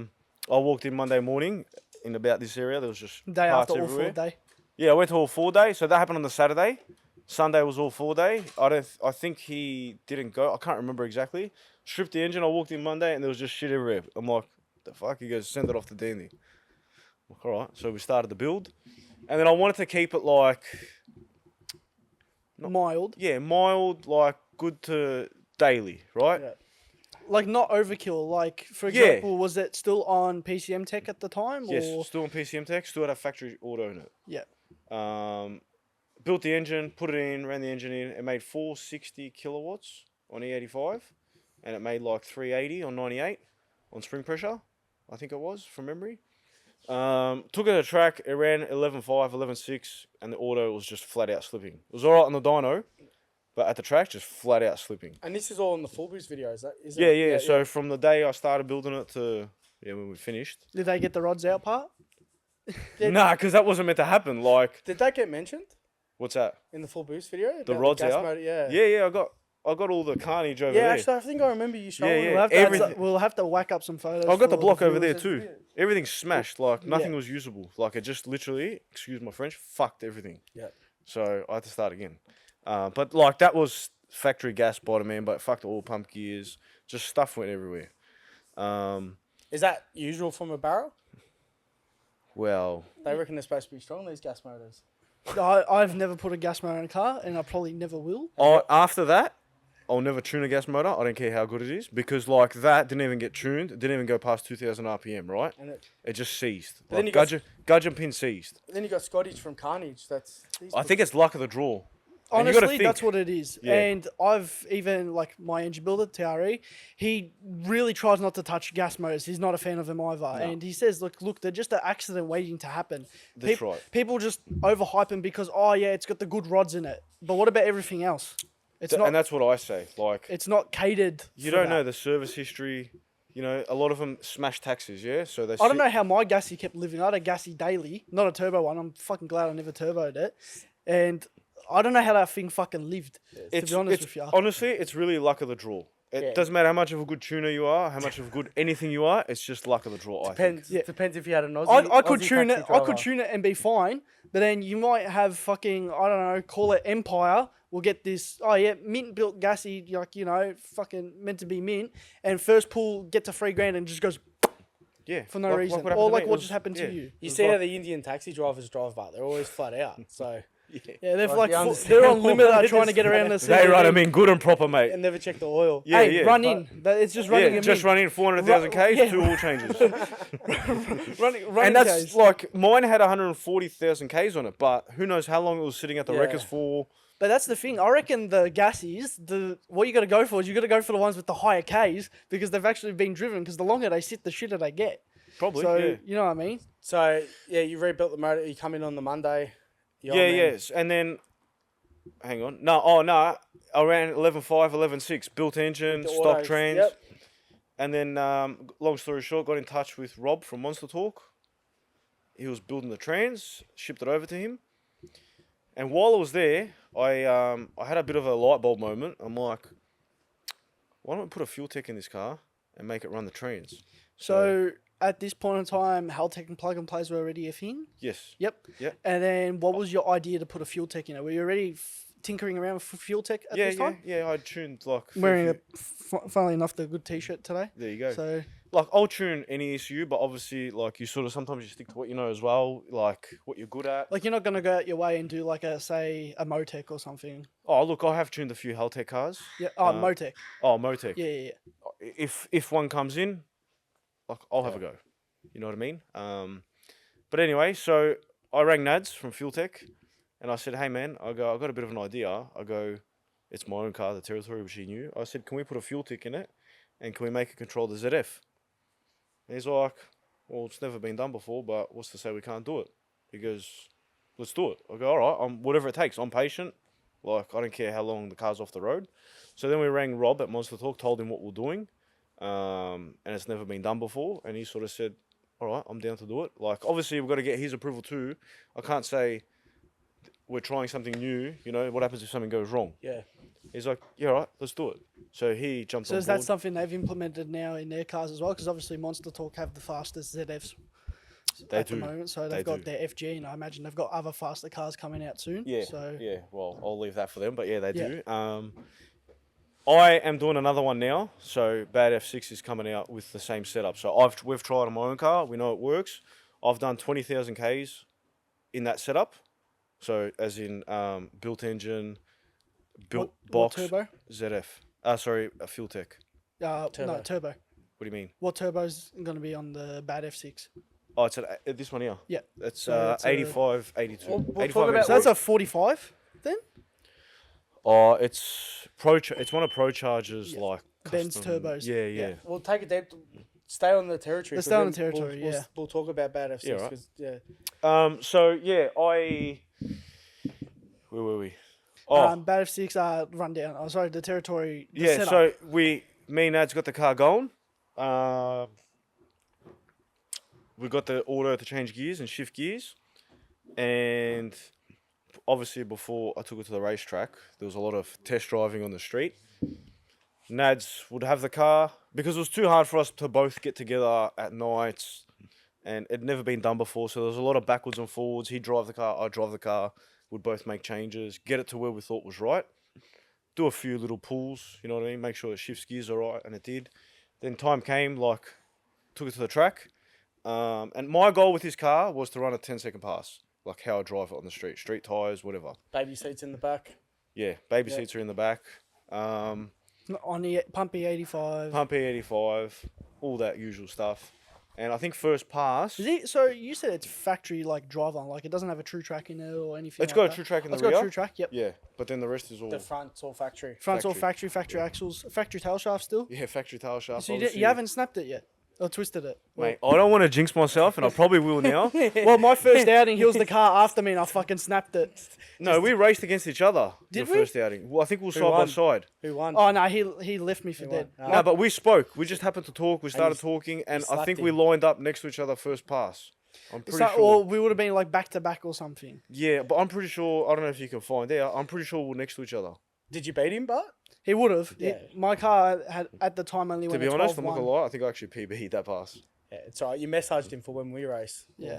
walked in Monday morning in about this area. There was just Day parts after all everywhere. 4-day. Yeah, I went to all 4-day. So that happened on the Saturday. Sunday was all 4-day. I think he didn't go. I can't remember exactly. Stripped the engine. I walked in Monday and there was just shit everywhere. I'm like, the fuck? He goes, "Send it off to Danny." I'm like, all right. So we started the build, and then I wanted to keep it like Mild. yeah, mild, like good to daily, right? Yeah. Like not overkill. Like, for Yeah. example, was it still on PCM Tech at the time? Yes, Or? still on PCM Tech, still had a factory auto in it. Yeah. Built the engine, put it in, ran the engine in. It made 460 kilowatts on E85, and it made like 380 on 98 on spring pressure, I think it was, from memory. Took it to the track, it ran 11.5, 11.6, and the auto was just flat out slipping. It was alright on the dyno, but at the track, just flat out slipping. And this is all in the full boost video, is that? Is Yeah, it? yeah. So from the day I started building it to when we finished. Did they get the rods out part? Nah, because that wasn't meant to happen. Like, Did that get mentioned what's that? in the full boost video? The about rods gas out? motor? Yeah. Yeah. I got all the carnage over Yeah, there. actually, I think I remember you showing Yeah, it. We'll have, to everything- we'll have to whack up some photos. I've got the for block over there viewers. too. Everything's smashed. Like nothing Yeah. was usable. Like it just literally, excuse my French, fucked everything. Yeah. So I had to start again. But like that was factory gas bottom end, but fucked all pump gears. Just stuff went everywhere. Is that usual from a barra? Well, They reckon they're supposed to be strong, these gas motors. I've never put a gas motor in a car, and I probably never will. after that, I'll never tune a gas motor. I don't care how good it is because like that didn't even get tuned. It didn't even go past 2,000 RPM, right? And It just seized. But then Like, you got- gudgeon pin seized. then you got Scottish from Carnage. I think it's luck of the draw. And you gotta Honestly, think- that's what it is. Yeah. And I've even, like, my engine builder, TRE, he really tries not to touch gas motors. He's not a fan of them either. And he says, look, they're just an accident waiting to happen. That's right. People just overhype them because, oh, yeah, it's got the good rods in it. But what about everything else? It's And not. that's what I say. Like, It's not catered. you for don't know that. the service history. You know, a lot of them smash taxes, yeah? So they I don't know how my gassy kept living. I had a gassy daily, not a turbo one. I'm fucking glad I never turboed it. And I don't know how that thing fucking lived, to be honest with you. Honestly, it's really luck of the draw. It Yeah. doesn't matter how much of a good tuner you are, how much of a good anything you are, it's just luck of the draw, I think. Depends if you had an Aussie. I could Aussie tune it. taxi I could driver. tune it and be fine. But then you might have fucking, I don't know, call it Empire. We'll get this. Oh yeah, mint built gassy, like, you know, fucking meant to be mint. And first pull get to $3,000 and just goes Yeah. for no like reason. what happened Or to like me. what It just was- happened yeah. to you. You see how the Indian taxi drivers drive, but they're always flat out. So Yeah, they've Like, you like understand they're on what limiter it trying is, to get around the They run CBD. them in good and proper, mate. And never check the oil. Yeah, Hey, yeah. run in. It's just running Yeah, him just in. run in 400,000 Ks, yeah. 2 oil changes. running And that's Ks. like, mine had 140,000 Ks on it, but who knows how long it was sitting at the Yeah. wreckers for. But that's the thing. I reckon the gassies, what you got to go for is you got to go for the ones with the higher Ks because they've actually been driven. Because the longer they sit, the shitter they get. Probably, So yeah. you know what I mean? So, yeah, you rebuilt the motor. You come in on the Monday. Yeah, yes. And then, hang on. No. I ran 11.5, 11.6, built engine, The stock autos, trans. yep. And then, long story short, got in touch with Rob from Monster Talk. He was building the trans, shipped it over to him. And while I was there, I had a bit of a light bulb moment. I'm like, why don't we put a FuelTech in this car and make it run the trans? So at this point in time, haltech and plug and plays were already a thing. Yes. Yep. Yep. And then what was your idea to put a FuelTech in it? Were you already tinkering around with FuelTech at this time? Yeah, I tuned like... Wearing few- funnily enough, the good T-shirt today. There you go. So Like, I'll tune any ECU, but obviously, like, you sort of sometimes you stick to what you know as well, like what you're good at. like you're not gonna go out your way and do like a Motec or something. Oh, look, I have tuned a few haltech cars. Yeah. Oh, Motec. Oh, Motec. Yeah, yeah, yeah. If one comes in, like, I'll have a go. You know what I mean? But anyway, so I rang Nads from FuelTech, and I said, hey, man, I got a bit of an idea. I go, it's my own car, the Territory, which he knew. I said, can we put a FuelTech in it, and can we make it control the ZF? And he's like, well, it's never been done before, but what's to say we can't do it? He goes, let's do it. I go, all right, whatever it takes. I'm patient. Like, I don't care how long the car's off the road. So then we rang Rob at Monster Talk, told him what we're doing, and it's never been done before. And he sort of said, all right, I'm down to do it. Like, obviously, we've got to get his approval too. I can't say we're trying something new. You know, what happens if something goes wrong? Yeah. He's like, yeah, all right, let's do it. So he jumped So on is board. that something they've implemented now in their cars as well? Because obviously Monster Talk have the fastest ZFs They at do. the moment. So They they've got do. their FG, and I imagine they've got other faster cars coming out soon. Yeah, So yeah. Well, I'll leave that for them, but yeah, they Yeah. do. I am doing another one now. So Bad F6 is coming out with the same setup. So we've tried on my own car. We know it works. I've done 20,000 Ks in that setup. So as in built engine, built what box, turbo? ZF. Sorry, a FuelTech. No, Turbo. turbo. What do you mean? What turbo's going to be on the Bad F6? Oh, it's this one here. Yeah. It's So it's a- 85, 82. We'll talk 85, about- So that's a 45 then? Oh, it's it's one of Pro Charger's Yeah. like Benz custom- turbos. Yeah, yeah. We'll take a deep. Stay on the territory. Let's 'cause stay on then the territory, We'll, yeah. we'll talk about bad F6. Yeah, right. 'cause, yeah. So yeah, where were we? Oh, Bad F6 rundown. Oh, sorry, the territory. The yeah. setup. So me and Nad's got the car going. We got the auto to change gears and shift gears, and obviously before I took it to the racetrack, there was a lot of test driving on the street. Nads would have the car because it was too hard for us to both get together at nights, and it'd never been done before. So there was a lot of backwards and forwards. He'd drive the car, I'd drive the car. We'd both make changes, get it to where we thought was right, do a few little pulls, you know what I mean, make sure it shifts gears all right, and it did. Then time came, like, took it to the track, and my goal with this car was to run a 10-second pass, like how I drive it on the street tyres, whatever. Baby seats in the back. Yeah, baby Yeah. seats are in the back. On the Pumpy 85. Pump E85, all that usual stuff. And I think first pass, Is it, so you said it's factory like drive on, like it doesn't have a true track in it or anything. it's like got a that? true track in It's the got a rear. true track. Yep. Yeah, but then the rest is all The front's all factory. Front's all factory. factory axles, factory tail shaft still. yeah factory tail shaft. So you obviously. haven't snapped it yet or twisted it. Mate, I don't want to jinx myself, and I probably will now. Well, my first outing, he was the car after me, and I fucking snapped it. No, we raced against each other. Did the we? first outing. Well, I think we were side by won? side. Who won? Oh no, he left me for dead. won? No, but we spoke. We just happened to talk. We started you talking, and I slapped think him. we lined up next to each other first pass. I'm pretty So, sure. or we would have been like back to back or something. Yeah, but I'm pretty sure. I don't know if you can find out. I'm pretty sure we're next to each other. Did you beat him, Bart? He would have. Yeah. My car had at the time only To went be a honest, I'm not 12-1. gonna lie. I think I actually PB'd that pass. Yeah, it's all right. You messaged him for when we race. Yeah.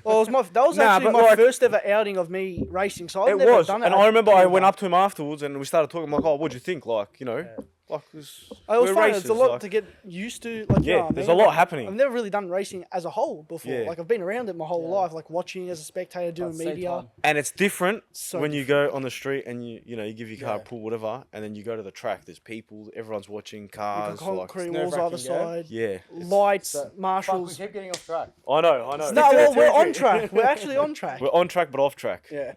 Well, that was Nah, actually but my like- first ever outing of me racing. So I've It never was, done it. and I remember I went up to him afterwards, and we started talking. I'm like, "Oh, what'd you think?" Like, you know, Like, It was we're fun. racers, It's a lot like, to get used to. Like, you Yeah, know what I there's mean? a lot Like, happening. I've never really done racing as a whole before. Yeah. Like, I've been around it my whole Yeah. life, like watching as a spectator, doing At the same media. time. and it's different So when you go on the street and you know you give your car a Yeah. pull, whatever, and then you go to the track. There's people, everyone's watching You've got cars. Like, concrete it's walls either nerve-wracking, yeah? side, yeah, lights, So, fuck, we marshals. keep getting off track. I know. No, to the well, we're on territory. track. We're actually on track. We're on track but off track. Yeah.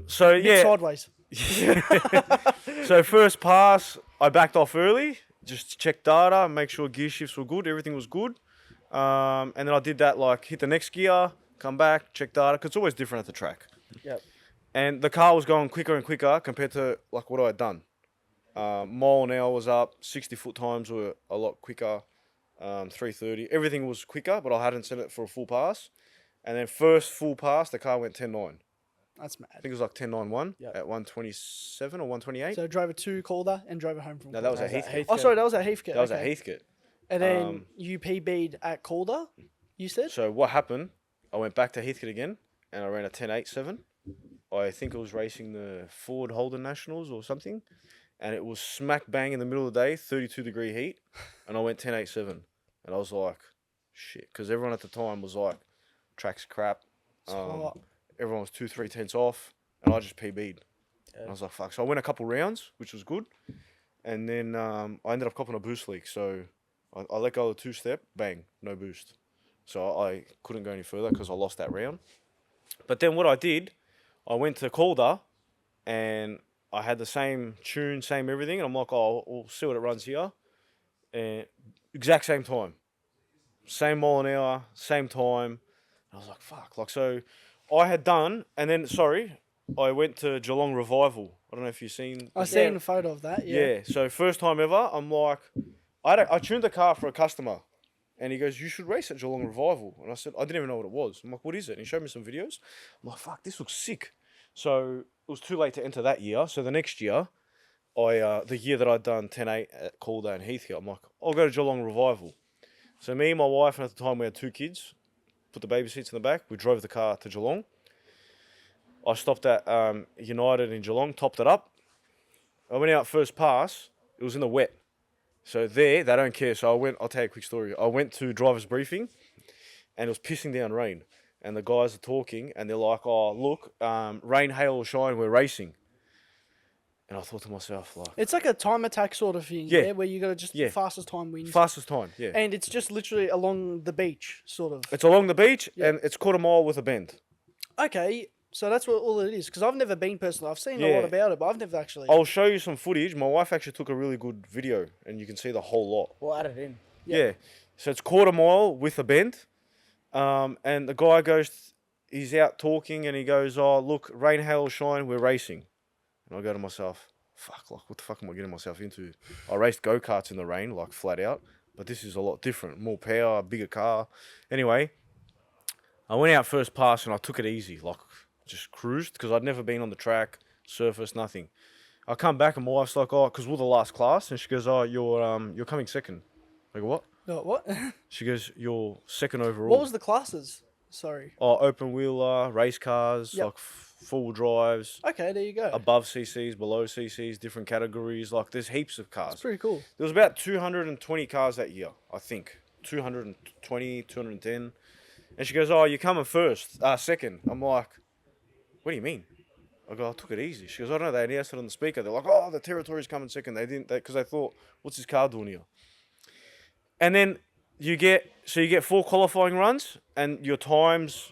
So Bit yeah. sideways. So first pass, I backed off early, just to check data, make sure gear shifts were good, everything was good. And then I did that, like hit the next gear, come back, check data, because it's always different at the track. Yep. And the car was going quicker and quicker compared to like what I had done. Mile an hour was up, 60-foot times were a lot quicker, 330. Everything was quicker, but I hadn't set it for a full pass. And then first full pass, the car went 10.9. That's I mad. think it was like 10.91 Yep. at 127 or 128. So drove it to Calder and drove it home from No, Calder. that was That at was at Heathcote. Heathcote. Oh, sorry, that was at Heathcote. That was at okay. Heathcote. And then you PB'd at Calder, you said? So what happened, I went back to Heathcote again, and I ran a 10.87. I think I was racing the Ford Holden Nationals or something, and it was smack bang in the middle of the day, 32-degree heat, and I went 10.87. And I was like, shit, because everyone at the time was like, track's crap. It's hot. Everyone was 2-3 tenths off, and I just PB'd. And I was like, fuck. So I went a couple rounds, which was good, and then I ended up copping a boost leak. So I let go of the two-step, bang, no boost. So I couldn't go any further because I lost that round. But then what I did, I went to Calder, and I had the same tune, same everything, and I'm like, oh, we'll see what it runs here. And exact same time. Same mile an hour, same time. I was like, fuck. Like, so I had done, and then, sorry, I went to Geelong Revival. I don't know if you've seen. I seen a photo of that, yeah. Yeah, so first time ever, I'm like, I tuned the car for a customer, and he goes, you should race at Geelong Revival. And I said, I didn't even know what it was. I'm like, what is it? And he showed me some videos. I'm like, fuck, this looks sick. So it was too late to enter that year. So the next year, the year that I'd done 10.8 at Calder and Heathcote, I'm like, I'll go to Geelong Revival. So me and my wife, and at the time we had 2 kids, put the baby seats in the back. We drove the car to Geelong. I stopped at United in Geelong, topped it up. I went out first pass. It was in the wet. So there, they don't care. So I'll tell you a quick story. I went to driver's briefing, and it was pissing down rain. And the guys are talking, and they're like, oh, look, rain, hail, or shine, we're racing. And I thought to myself, like, It's like a time attack sort of thing, Yeah. yeah, where you got to just Yeah. the fastest time wins. fastest time, yeah. And it's just literally along the beach, sort of. It's along the beach, Yeah. and it's quarter mile with a bend. Okay, so that's what all it is. Because I've never been personally. I've seen a Yeah. lot about it, but I've never actually. I'll show you some footage. My wife actually took a really good video, and you can see the whole lot. We'll add it in. Yeah. So it's quarter mile with a bend. And the guy goes, he's out talking, and he goes, oh, look, rain, hail, shine, we're racing. And I go to myself, fuck, like, what the fuck am I getting myself into? I raced go-karts in the rain, like, flat out. But this is a lot different. More power, bigger car. Anyway, I went out first pass, and I took it easy, like, just cruised, because I'd never been on the track, surface, nothing. I come back, and my wife's like, oh, because we're the last class, and she goes, oh, you're coming second. I go, what? No, what? She goes, you're second overall. What was the classes? Sorry. Oh, open wheeler, race cars, Yep. like full drives, Okay, there you go. above CCs, below CCs, different categories. Like, there's heaps of cars. That's pretty cool. There was about 220 cars that year, I think. 220, 210. And she goes, oh, you're coming second. I'm like, what do you mean? I go, I took it easy. She goes, I don't know, they announced it on the speaker. They're like, oh, the territory's coming second. They didn't, because they thought, what's this car doing here? And then you get 4 qualifying runs, and your times,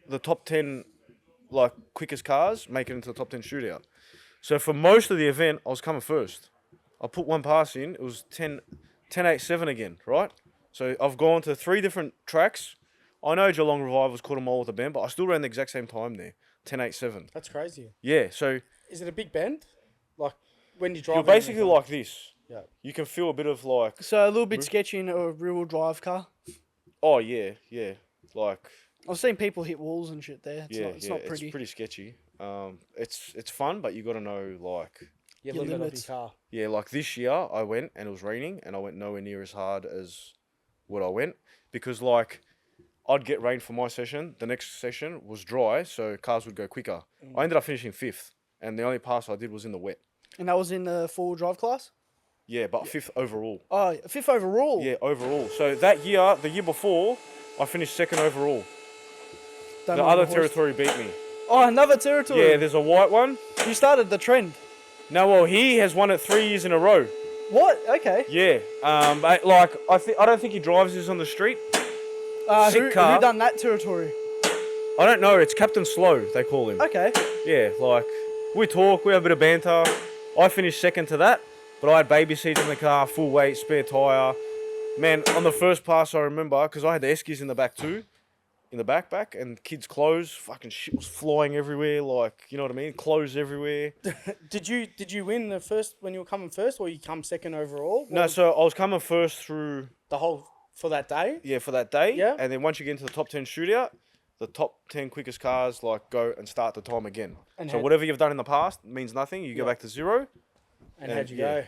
the top 10, like, quickest cars make it into the top 10 shootout. So for most of the event, I was coming first. I put one pass in, it was 10.87 again, right? So I've gone to 3 different tracks. I know Geelong Revival's quarter mile with a bend, but I still ran the exact same time there, 10.87. That's crazy. Yeah, so Is it a big bend? Like when you drive? you're basically like this. Yeah. You can feel a bit of like, So a little bit sketchy in a rear-wheel drive car. oh yeah, like, I've seen people hit walls and shit there. It's not pretty. it's pretty sketchy. It's fun, but you got to know, like, Your Your limit of limits. your car. yeah, like this year I went and it was raining, and I went nowhere near as hard as what I went, because, like, I'd get rain for my session, the next session was dry, so cars would go quicker. I ended up finishing 5th, and the only pass I did was in the wet. And that was in the four-wheel drive class? Yeah, but 5th overall. Oh, 5th overall. Yeah, overall. So that year, the year before, I finished 2nd overall. Don't The know what other the horse- territory beat me. Oh, another territory. Yeah, there's a white one. You started the trend. No, well, he has won it 3 years in a row. What? Okay. Yeah. But, like, I don't think he drives this on the street. Sick Who car. done that territory? I don't know. It's Captain Slow, they call him. Okay. Yeah, like, we talk, we have a bit of banter. I finished 2nd to that, but I had baby seats in the car, full weight, spare tyre. Man, on the first pass, I remember, because I had the Eskies in the back too, in the backpack, and kids' clothes, fucking shit was flying everywhere, like, you know what I mean? Clothes everywhere. Did you win the first when you were coming first, or you come 2nd overall? No, so I was coming first through, The whole for that day. yeah, for that day. Yeah. And then once you get into the top 10 shootout, the top 10 quickest cars, like, go and start the time again. And So how- whatever you've done in the past means nothing. You go Yeah. back to 0. And how'd you go?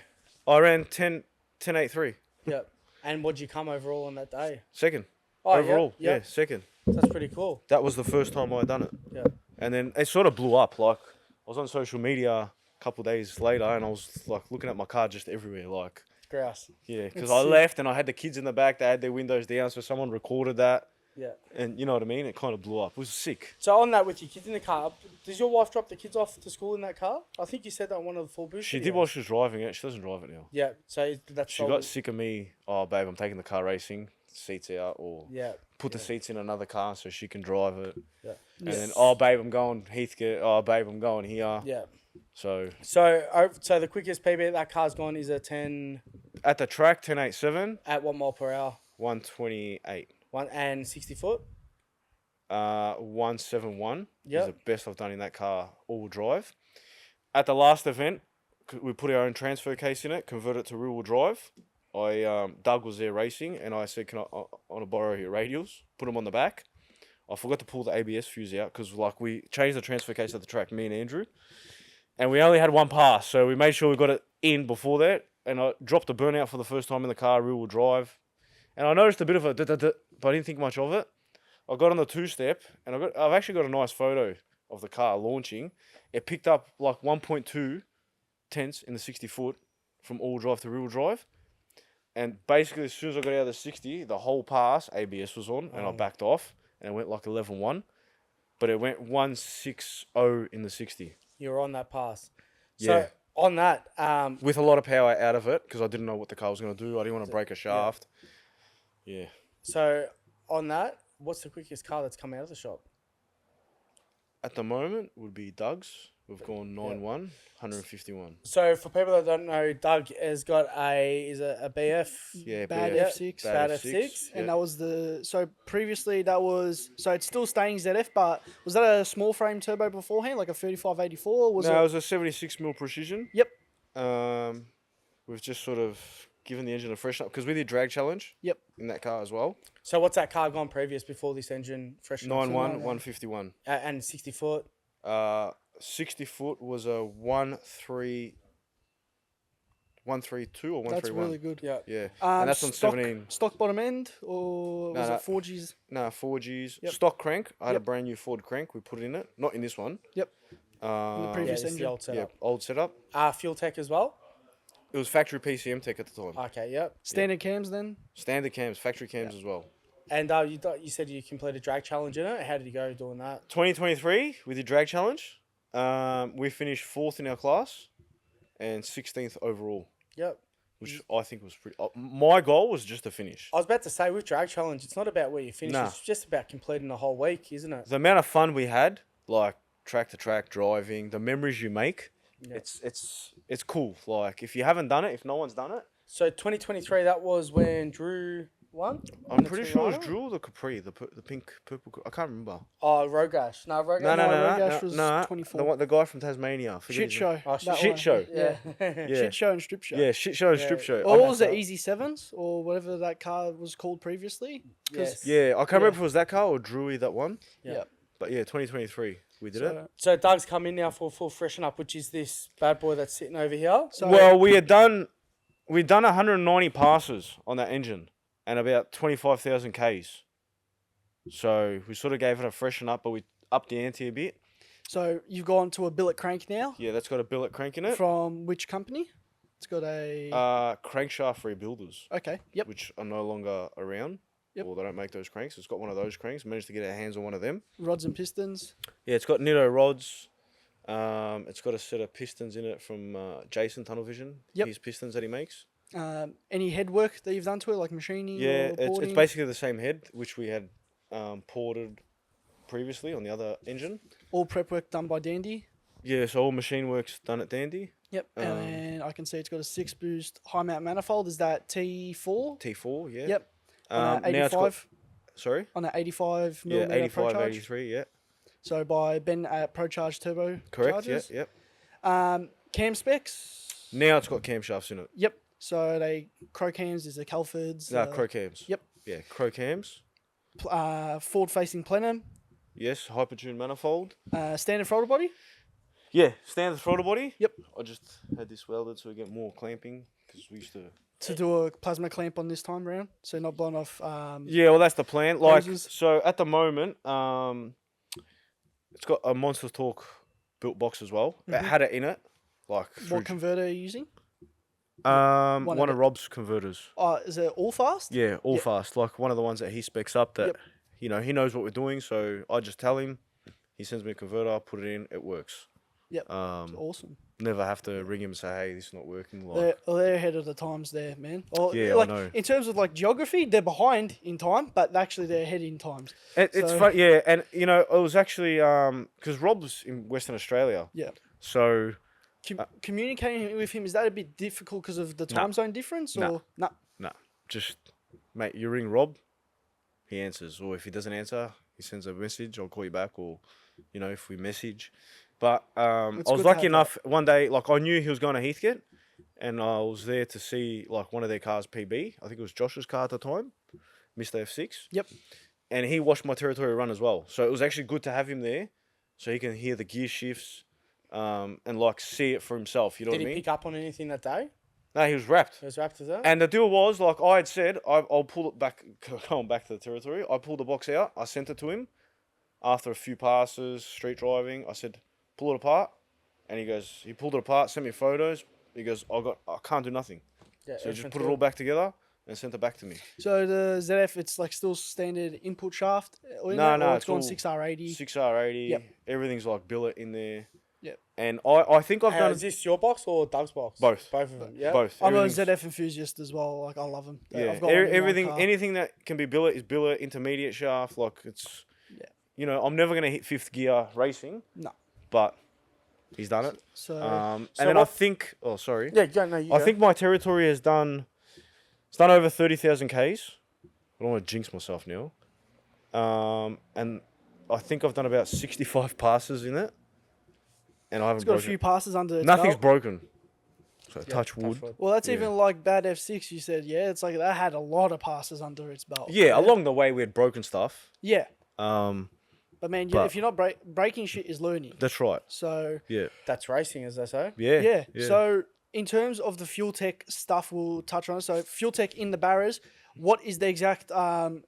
I ran 10.83. Yep. And what'd you come overall on that day? 2nd. Oh, Overall. yeah. Yeah, 2nd. That's pretty cool. That was the first time I done it. Yeah. And then it sort of blew up. Like, I was on social media a couple of days later and I was, like, looking at my car just everywhere. Like, Grouse. yeah, because It's I sick. left and I had the kids in the back. They had their windows down, so someone recorded that. Yeah. And you know what I mean? It kind of blew up. It was sick. So on that, with your kids in the car, does your wife drop the kids off to school in that car? I think you said that on one of the full boost. She did videos. while she was driving it. She doesn't drive it now. Yeah. So that's She got sick of me. Oh, babe, I'm taking the car racing. Seats out, or Yeah. put the seats in another car so she can drive it. Yeah. And then, oh, babe, I'm going Heathcote. Oh, babe, I'm going here. Yeah. So So the quickest PB that car's gone is a 10 at the track, 10.87, at 1 mile per hour. 128. 1 and 60 foot. 171 Yep. is the best I've done in that car, all-wheel drive. At the last event, we put our own transfer case in it, converted it to rear-wheel drive. Doug was there racing, and I said, "Can I want to borrow your radials? Put them on the back." I forgot to pull the ABS fuse out because, like, we changed the transfer case at the track, me and Andrew, and we only had one pass, so we made sure we got it in before that. And I dropped a burnout for the first time in the car, rear-wheel drive, and I noticed a bit of a, but I didn't think much of it. I got on the 2-step, and I've actually got a nice photo of the car launching. It picked up like 1.2 tenths in the 60 foot from all drive to rear drive. And basically, as soon as I got out of the 60, the whole pass, ABS was on, and I backed off, and it went like 11.1. But it went 1.60 in the 60. You were on that pass. Yeah. So on that, With a lot of power out of it, because I didn't know what the car was going to do. I didn't want to break a shaft. Yeah. so on that, what's the quickest car that's come out of the shop? At the moment, would be Doug's. We've gone 9.1, 151. So for people that don't know, Doug has got a BF. Yeah, Bad BF, F6. Bad F6, And yeah. that was so previously so it's still staying ZF, but was that a small frame turbo beforehand, like a 3584? Was No, it it? was a 76mm precision. Yep. We've just sort of given the engine a freshen up because we did drag challenge. Yep. In that car as well. So what's that car gone previous before this engine fresh? 9.1, 151. And 60 foot. 60 foot was a 132 or 131. That's really good. Yeah. Yeah. And that's on stock, 17. Stock bottom end, or was No, it 4Gs? No, 4Gs. Yep. Stock crank. I had Yep. a brand new Ford crank. We put it in it. Not in this one. Yep. In the Yeah, previous this is the engine. old Yeah, setup. old setup. FuelTech as well. It was factory PCM tech at the time. Okay, yep. Standard cams then. Standard cams, factory cams as well. And you said you completed drag challenge in it. How did you go doing that? 2023, we did drag challenge. We finished 4th in our class and 16th overall, Yep. which I think was pretty. My goal was just to finish. I was about to say with drag challenge, it's not about where you finish. Nah. It's just about completing the whole week, isn't it? The amount of fun we had, like track to track driving, the memories you make, Yeah. it's cool. Like if you haven't done it, if no one's done it, So 2023, that was when Drew won. I'm pretty sure it was Drew or the Capri, the pink purple. I can't remember. Oh, Rogash. No, Rogash. No, Rogash was 24. The guy from Tasmania. Forget Shit his show. name. Oh, That Shit one. show. Yeah. Yeah. Shit show and strip show. Yeah, shit show and Yeah. strip show. Or I'm- was it Easy Sevens or whatever that car was called previously? 'Cause- Yes. Yeah, I can't remember if it was that car or Drewy that one. Yeah. But yeah, 2023 we did it. So Doug's come in now for a full freshen up, which is this bad boy that's sitting over here. So Well, we'd done 190 passes on that engine and about 25,000 Ks. So we sort of gave it a freshen up, but we upped the ante a bit. So you've gone to a billet crank now. Yeah, that's got a billet crank in it. From which company? It's got a Crankshaft rebuilders, okay. Yep. which are no longer around. Yep. Or they don't make those cranks. It's got one of those cranks. Managed to get our hands on one of them. Rods and pistons. Yeah, it's got Nitto rods. It's got a set of pistons in it from Jason Tunnel Vision. Yep. His pistons that he makes. Any head work that you've done to it, like machining? Yeah, or it's porting? basically the same head which we had ported previously on the other engine. All prep work done by Dandy. Yeah, so all machine work's done at Dandy. Yep, and I can see it's got a 6-boost high mount manifold. Is that T4? T4, yeah. Yep. On a Now it's got, 85. sorry? On an 85 Yeah, millimeter 85, ProCharge. 83, yeah. So by Ben at ProCharge Turbo. Correct, chargers. yeah. Cam specs. Now it's got camshafts in it. Yep. So they crow cams. Is the Calfords. No, crow cams. Yep. Yeah, crow cams. Forward facing plenum. Yes, hypertune manifold. Standard throttle body. Yeah, standard throttle body. Yep. I just had this welded so we get more clamping because we used to. To do a plasma clamp on this time round, so not blown off. Yeah, well, that's the plan. Like, hoses. so at the moment, it's got a Monster Torque built box as well. It had it in it, like through, What converter are you using? one of of Rob's converters. Is it all fast? Yeah, all Yep. fast. Like one of the ones that he specs up that, Yep. you know, he knows what we're doing. So I just tell him, he sends me a converter, I put it in, it works. Yep. Um, Awesome. never have to ring him and say, hey, this is not working. Like, They're ahead of the times there, man. Yeah, I like, know. In terms of like geography, they're behind in time, but actually they're ahead in times. it's So- fun, yeah. And you know, it was actually because Rob's in Western Australia, Yeah. so Communicating with him, is that a bit difficult because of the time zone difference? Or No. No, just mate, you ring Rob, he answers, or if he doesn't answer, he sends a message. I'll call you back, or you know, if we message. But I It's was good to lucky have enough one day, like I knew he was going to Heathcote, and I was there to see like one of their cars PB. I think it was Josh's car at the time, Mr. F6. Yep. And he watched my territory run as well, so it was actually good to have him there, so he can hear the gear shifts, and like see it for himself. You know Did what I he mean? pick up on anything that day? No, he was wrapped. It was wrapped as that? And the deal was, like I had said, I'll pull it back, going back to the territory. I pulled the box out. I sent it to him after a few passes, street driving. I said, pull it apart. And he pulled it apart, sent me photos. He goes, I can't do nothing. Yeah, So he just everything's put it good. all back together and sent it back to me. So the ZF, it's like still standard input shaft. Or No, it's it's gone all 6R80. 6R80. Yep. Everything's like billet in there. Yep. And I think I've done Is this your box or Doug's box? Both. Both of them. Yeah. both. I'm a Everything's- ZF enthusiast as well. Like I love them. Yeah, I've got one in my everything, car. anything that can be billet is billet, intermediate shaft. Like it's, Yeah. you know, I'm never gonna hit fifth gear racing, No. but he's done it. So And So then I what- think, oh sorry, Yeah, go. No, you I go. think my territory has done, it's done over 30,000 Ks. I don't want to jinx myself now. And I think I've done about 65 passes in it, and I haven't it's got a broken. few passes under its Nothing's belt. broken. So Yeah, touch wood. Well, that's Yeah. even like bad F6. You said, yeah, it's like that had a lot of passes under its belt. Yeah, along the way we had broken stuff. Yeah, Um, but man, But- if you're not breaking shit is learning. that's right. So Yeah. That's racing, as they say. Yeah. yeah. So in terms of the FuelTech stuff, we'll touch on it. So FuelTech in the barras. What is the exact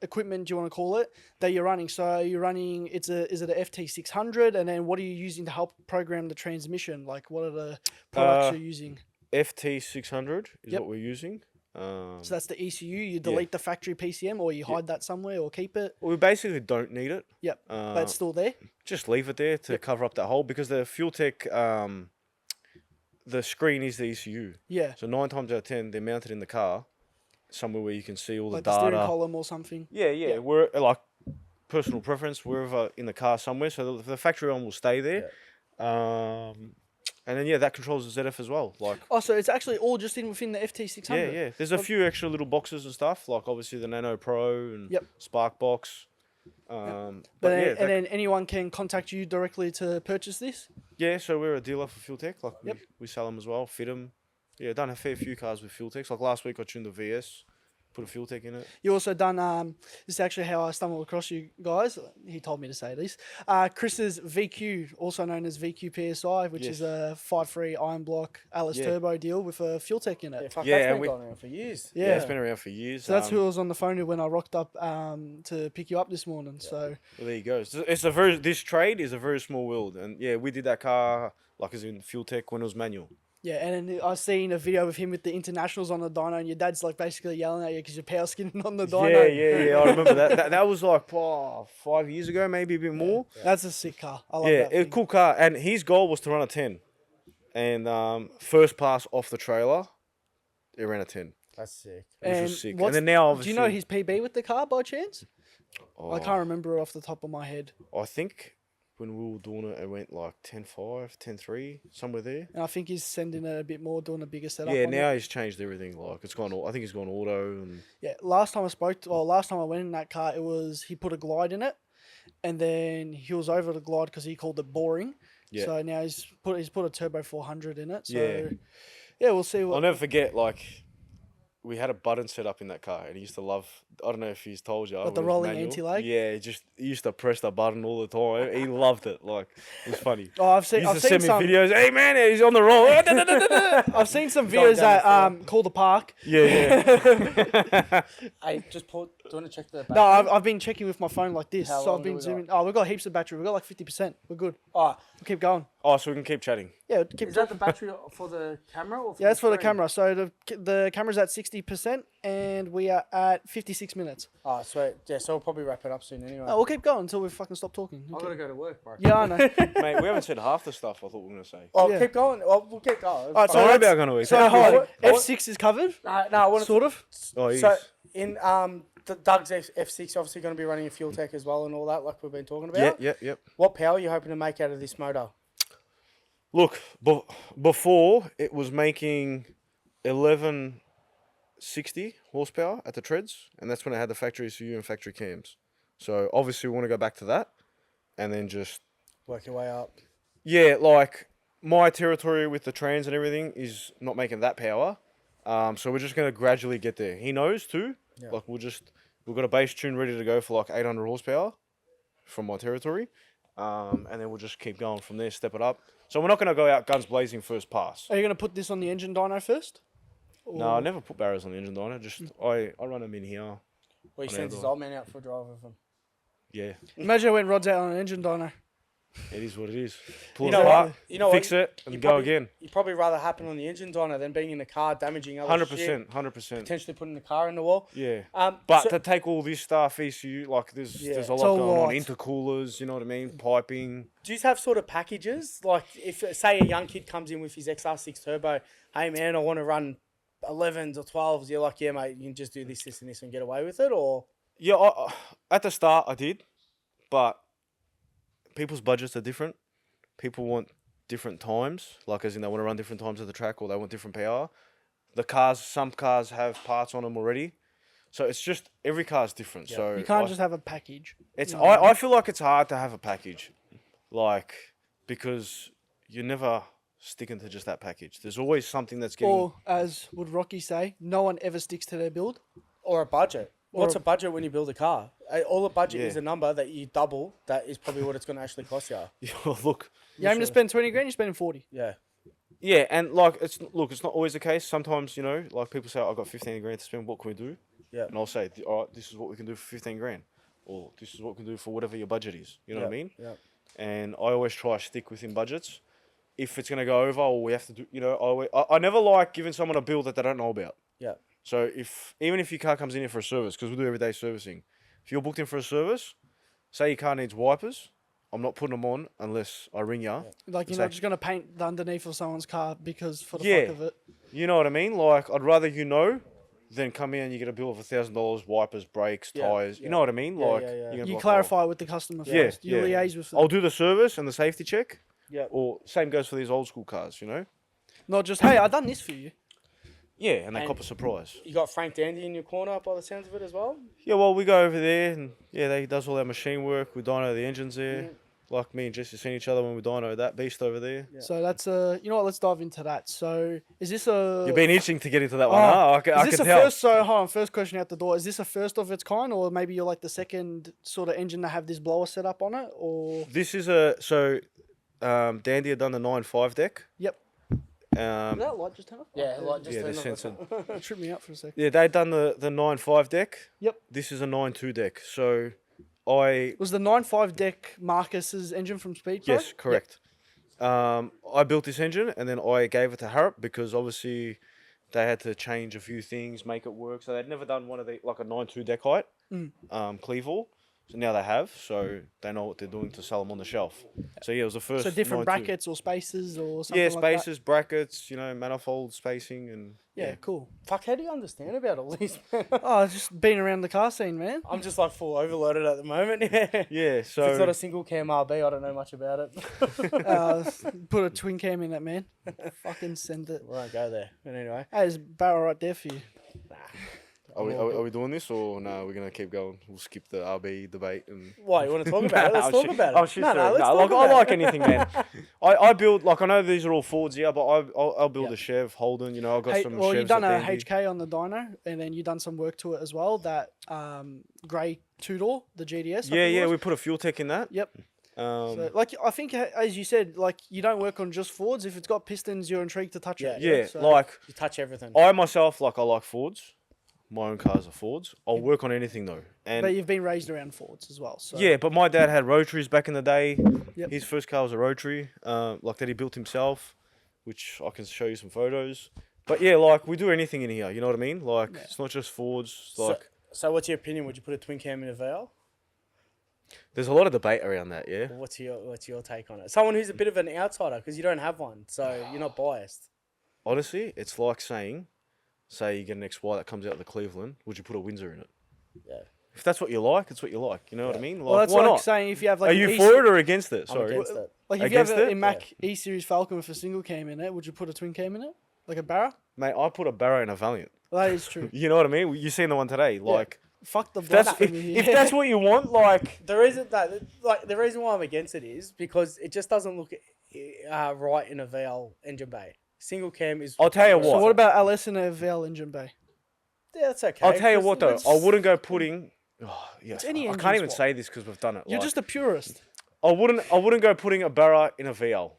equipment, do you want to call it, that you're running? So you're running, is it a FT600? And then what are you using to help program the transmission? Like what are the products you're using? FT600 is Yep. what we're using. So that's the ECU. You delete the factory PCM or you hide that somewhere or keep it. We basically don't need it. Yep. But it's still there. Just leave it there to cover up that hole because the FuelTech, the screen is the ECU. Yeah. So 9 times out of 10, they're mounted in the car, somewhere where you can see all Like the the steering data. column or something. Yeah. We're like personal preference, wherever in the car somewhere. So the factory one will stay there. And then that controls the ZF as well. Like Oh, so it's actually all just within the FT600. yeah. There's a few extra little boxes and stuff, like obviously the Nano Pro and Yep. Spark Box. But But then, yeah, and then anyone can contact you directly to purchase this. yeah, so we're a dealer for FuelTech. Like Yep. we sell them as well, fit them. Yeah, done a fair few cars with FuelTechs. Like last week I tuned the VS, put a FuelTech in it. You also done this is actually how I stumbled across you guys. He told me to say this. Chris's VQ, also known as VQ PSI, which is a 5.3 iron block Alice Yeah. turbo deal with a FuelTech in Yeah, it. fuck, Yeah, that's and been we- going on for years. Yeah, it's been around for years. So that's who I was on the phone with when I rocked up to pick you up this morning. So Well, there you go. This trade is a very small world, and yeah, we did that car like as in FuelTech when it was manual. Yeah, and then I seen a video of him with the internationals on the dyno, and your dad's like basically yelling at you because you're power skinning on the dyno. Yeah. I remember that was like 5 years ago, maybe a bit more. That's a sick car. I love Yeah, that it's a thing. cool car. And his goal was to run a 10. And first pass off the trailer, it ran a 10. That's sick. Which And was sick. And what's- then now, Do obviously... you know his PB with the car by chance? Oh, I can't remember it off the top of my head. I think when we were doing it, it went like 10.5, 10.3, somewhere there. And I think he's sending it a bit more, doing a bigger setup. Yeah, on now it. he's changed everything. Like it's gone. I think he's gone auto and Yeah, last time I went in that car, he put a glide in it, and then he was over the glide because he called it boring. Yeah. So now he's put a turbo 400 in it. So Yeah. yeah, we'll see what. I'll never forget. Like we had a button set up in that car, and he used to love. I don't know if he's told you. What, when the it was rolling manual. anti-lag? Yeah, he used to press the button all the time. He loved it. Like it was funny. Oh, I've He seen. used I've to seen send me some. videos. Hey man, he's on the roll. I've seen some videos down that the call the park. Yeah. Hey, do you want to check the No, I've been checking with my phone like this. How So long I've do been we got? zooming. Oh, we've got heaps of battery. We've got like 50%. We're good. Oh, We'll keep going. Oh, so we can keep chatting. Yeah, keep. is that the battery for the camera? Or for Yeah, that's for the screen? camera. So the camera's at 60%, and we are at 56 minutes. Oh, sweet. Yeah, so we'll probably wrap it up soon anyway. Oh, we'll keep going until we fucking stop talking. I gotta go to work, bro. Yeah, I know. Mate, we haven't said half the stuff I thought we were gonna say. Oh, Yeah. keep going. Oh, we'll keep going. All right, So so maybe let's- I'm gonna. So hold on. What- F6 is covered, No, I want to sort of. Oh, So yes. in Doug's F6 obviously going to be running a FuelTech as well and all that, like we've been talking about. Yep. What power are you hoping to make out of this motor? Look, before it was making 1160 horsepower at the treads, and that's when it had the factory ECU and factory cams. So obviously we want to go back to that, and then just Work your way up. like my territory with the trans and everything is not making that power. So we're just gonna gradually get there. He knows too. Yeah. Like we've got a base tune ready to go for like 800 horsepower from my territory, and then we'll just keep going from there, step it up. So we're not gonna go out guns blazing first pass. Are you going to put this on the engine dyno first? No, I never put barras on the engine dyno. Just I run them in here. Well, he On sends the his other old man out for a drive with him. Yeah, Imagine when Rod's out on an engine dyno. it is what it is. Pull You it know apart, what? You know fix what? it, and You go probably- again. You'd probably rather happen on the engine dyno than being in the car damaging other shit. 100%. Potentially putting the car in the wall. Yeah. So- But to take all this stuff, ECU, like there's a It's lot a going lot. on. Intercoolers, you know what I mean? Piping. do you have sort of packages? Like if, say, a young kid comes in with his XR6 Turbo, hey man, I want to run 11s or 12s. You're like, yeah mate, you can just do this, and this and get away with it? Or Yeah, at the start I did, but people's budgets are different. People want different times, like as in they want to run different times at the track or they want different power. Some cars have parts on them already. So it's just, every car's different. So You can't I- just have a package. It's I feel like it's hard to have a package, like because you're never sticking to just that package. There's always something that's getting. Or, as would Rocky say, no one ever sticks to their build. a budget. What's Or- a budget when you build a car? All a budget Yeah. is a number that you double. That is probably what it's going to actually cost you. Look, You aim to spend 20 grand, you're spending 40. Yeah. yeah, and like it's not always the case. Sometimes like people say, I've got 15 grand to spend. What can we do? Yeah. And I'll say, all right, this is what we can do for 15 grand, or this is what we can do for whatever your budget is. You know what I mean? Yeah. And I always try to stick within budgets. If it's gonna go over, or we have to do, I never like giving someone a bill that they don't know about. Yeah. So even if your car comes in here for a service, because we do everyday servicing, if you're booked in for a service, say your car needs wipers, I'm not putting them on unless I ring you. Like, you're not Exactly. just going to paint the underneath of someone's car because for the Yeah. fuck of it. You know what I mean? Like I'd rather than come in and you get a bill of $1,000, wipers, brakes, Yeah, tires. yeah. You know what I mean? Yeah, Like yeah, yeah. you're gonna be You like, clarify with the customer Yeah, first. You yeah. liaise with them. I'll do the service and the safety check. Yeah. Or same goes for these old school cars. Not just, hey, I done this for you. Yeah, and they And- cop a surprise. You got Frank Dandy in your corner by the sounds of it as well? Yeah, well, we go over there and he does all our machine work. We dyno the engines there. Like me and Jesse seen each other when we dyno that beast over there. Yeah. So that's you know what? Let's dive into that. So is this a? You've been itching to get into that one, Oh, huh? I can is this a tell. first? So hold on. First question out the door. Is this a first of its kind, or maybe you're like the second sort of engine to have this blower set up on it, or? This is Dandy had done the 9.5 deck. Yep. Did that light just turn off? Yeah, like just Yeah, the turn off sensor. It tripped me up for a second. Yeah, they'd done the 9.5 deck. Yep. This is a 9.2 deck. So I Was the 9.5 deck Marcus's engine from Speed Pro? yes, correct. I built this engine and then I gave it to Harrop because obviously they had to change a few things, make it work. So they'd never done one of the like a 9.2 deck height, clevor. So now they have, so they know what they're doing to sell them on the shelf. So yeah, it was the first. So different 9.2. brackets or spaces or something Yeah, like spaces, brackets, manifold spacing, and that? Yeah, cool. Fuck, how do you understand about all this, man? Oh, just being around the car scene, man. I'm just like full overloaded at the moment. Yeah. yeah. If it's not So a single cam RB, I don't know much about it. Put a twin cam in it, man. Fucking send it. We won't go there. But anyway. Hey, there's a barrel right there for you. are we doing this or no? We're gonna keep going. We'll skip the RB debate and. Why, you want to talk about it? Let's Oh, talk shit. about it. Oh shit! No, sorry. let's talk Like, about I like it. anything, man. I build like I know these are all Fords here, but I'll build Yeah. a Chev Holden. I've got Hey, some. well, Chevs you've done at a Dandy. HK on the dyno, and then you've done some work to it as well. That grey two-door, the GDS. I Yeah, think it yeah. was. We put a FuelTech in that. Yep. So, like, I think, as you said, like, you don't work on just Fords. If it's got pistons, you're intrigued to touch it. Yeah, So- like You touch everything. I myself, like I like Fords. My own cars are Fords. I'll work on anything though, and But you've been raised around Fords as well. So. yeah, but my dad had rotaries back in the day. Yep. His first car was a rotary, like that he built himself, which I can show you some photos. But yeah, like we do anything in here. You know what I mean? Like it's not just Fords. Like So what's your opinion? Would you put a twin cam in a VL? there's a lot of debate around that. Yeah. What's your take on it? Someone who's a bit of an outsider because you don't have one, so you're not biased. Honestly, it's like saying, say you get an XY that comes out of the Cleveland, would you put a Windsor in it? Yeah. If that's what you like, it's what you like. You know what I mean? Like, Well, that's why like not? saying if you have like Are an you E- for it or against it? I'm Sorry. against it. like if you have against a it? Mac E Series Falcon with a single cam in it, would you put a twin cam in it, like a Barra? Mate, I put a Barra in a Valiant. Well, that is true. You know what I mean? You seen the one today? Like, Fuck the that's blasphemy. if that's what you want, like, The reason that, like, the reason why I'm against it is because it just doesn't look right in a VL engine bay. Single cam is. I'll tell you So what. what about LS in a VL engine bay? Yeah, that's okay. I'll tell you 'cause what though, it's- I wouldn't go putting. Oh, yeah, It's any I engine can't even swap. say this because we've done it. You're like, just a purist. I wouldn't go putting a Barra in a VL,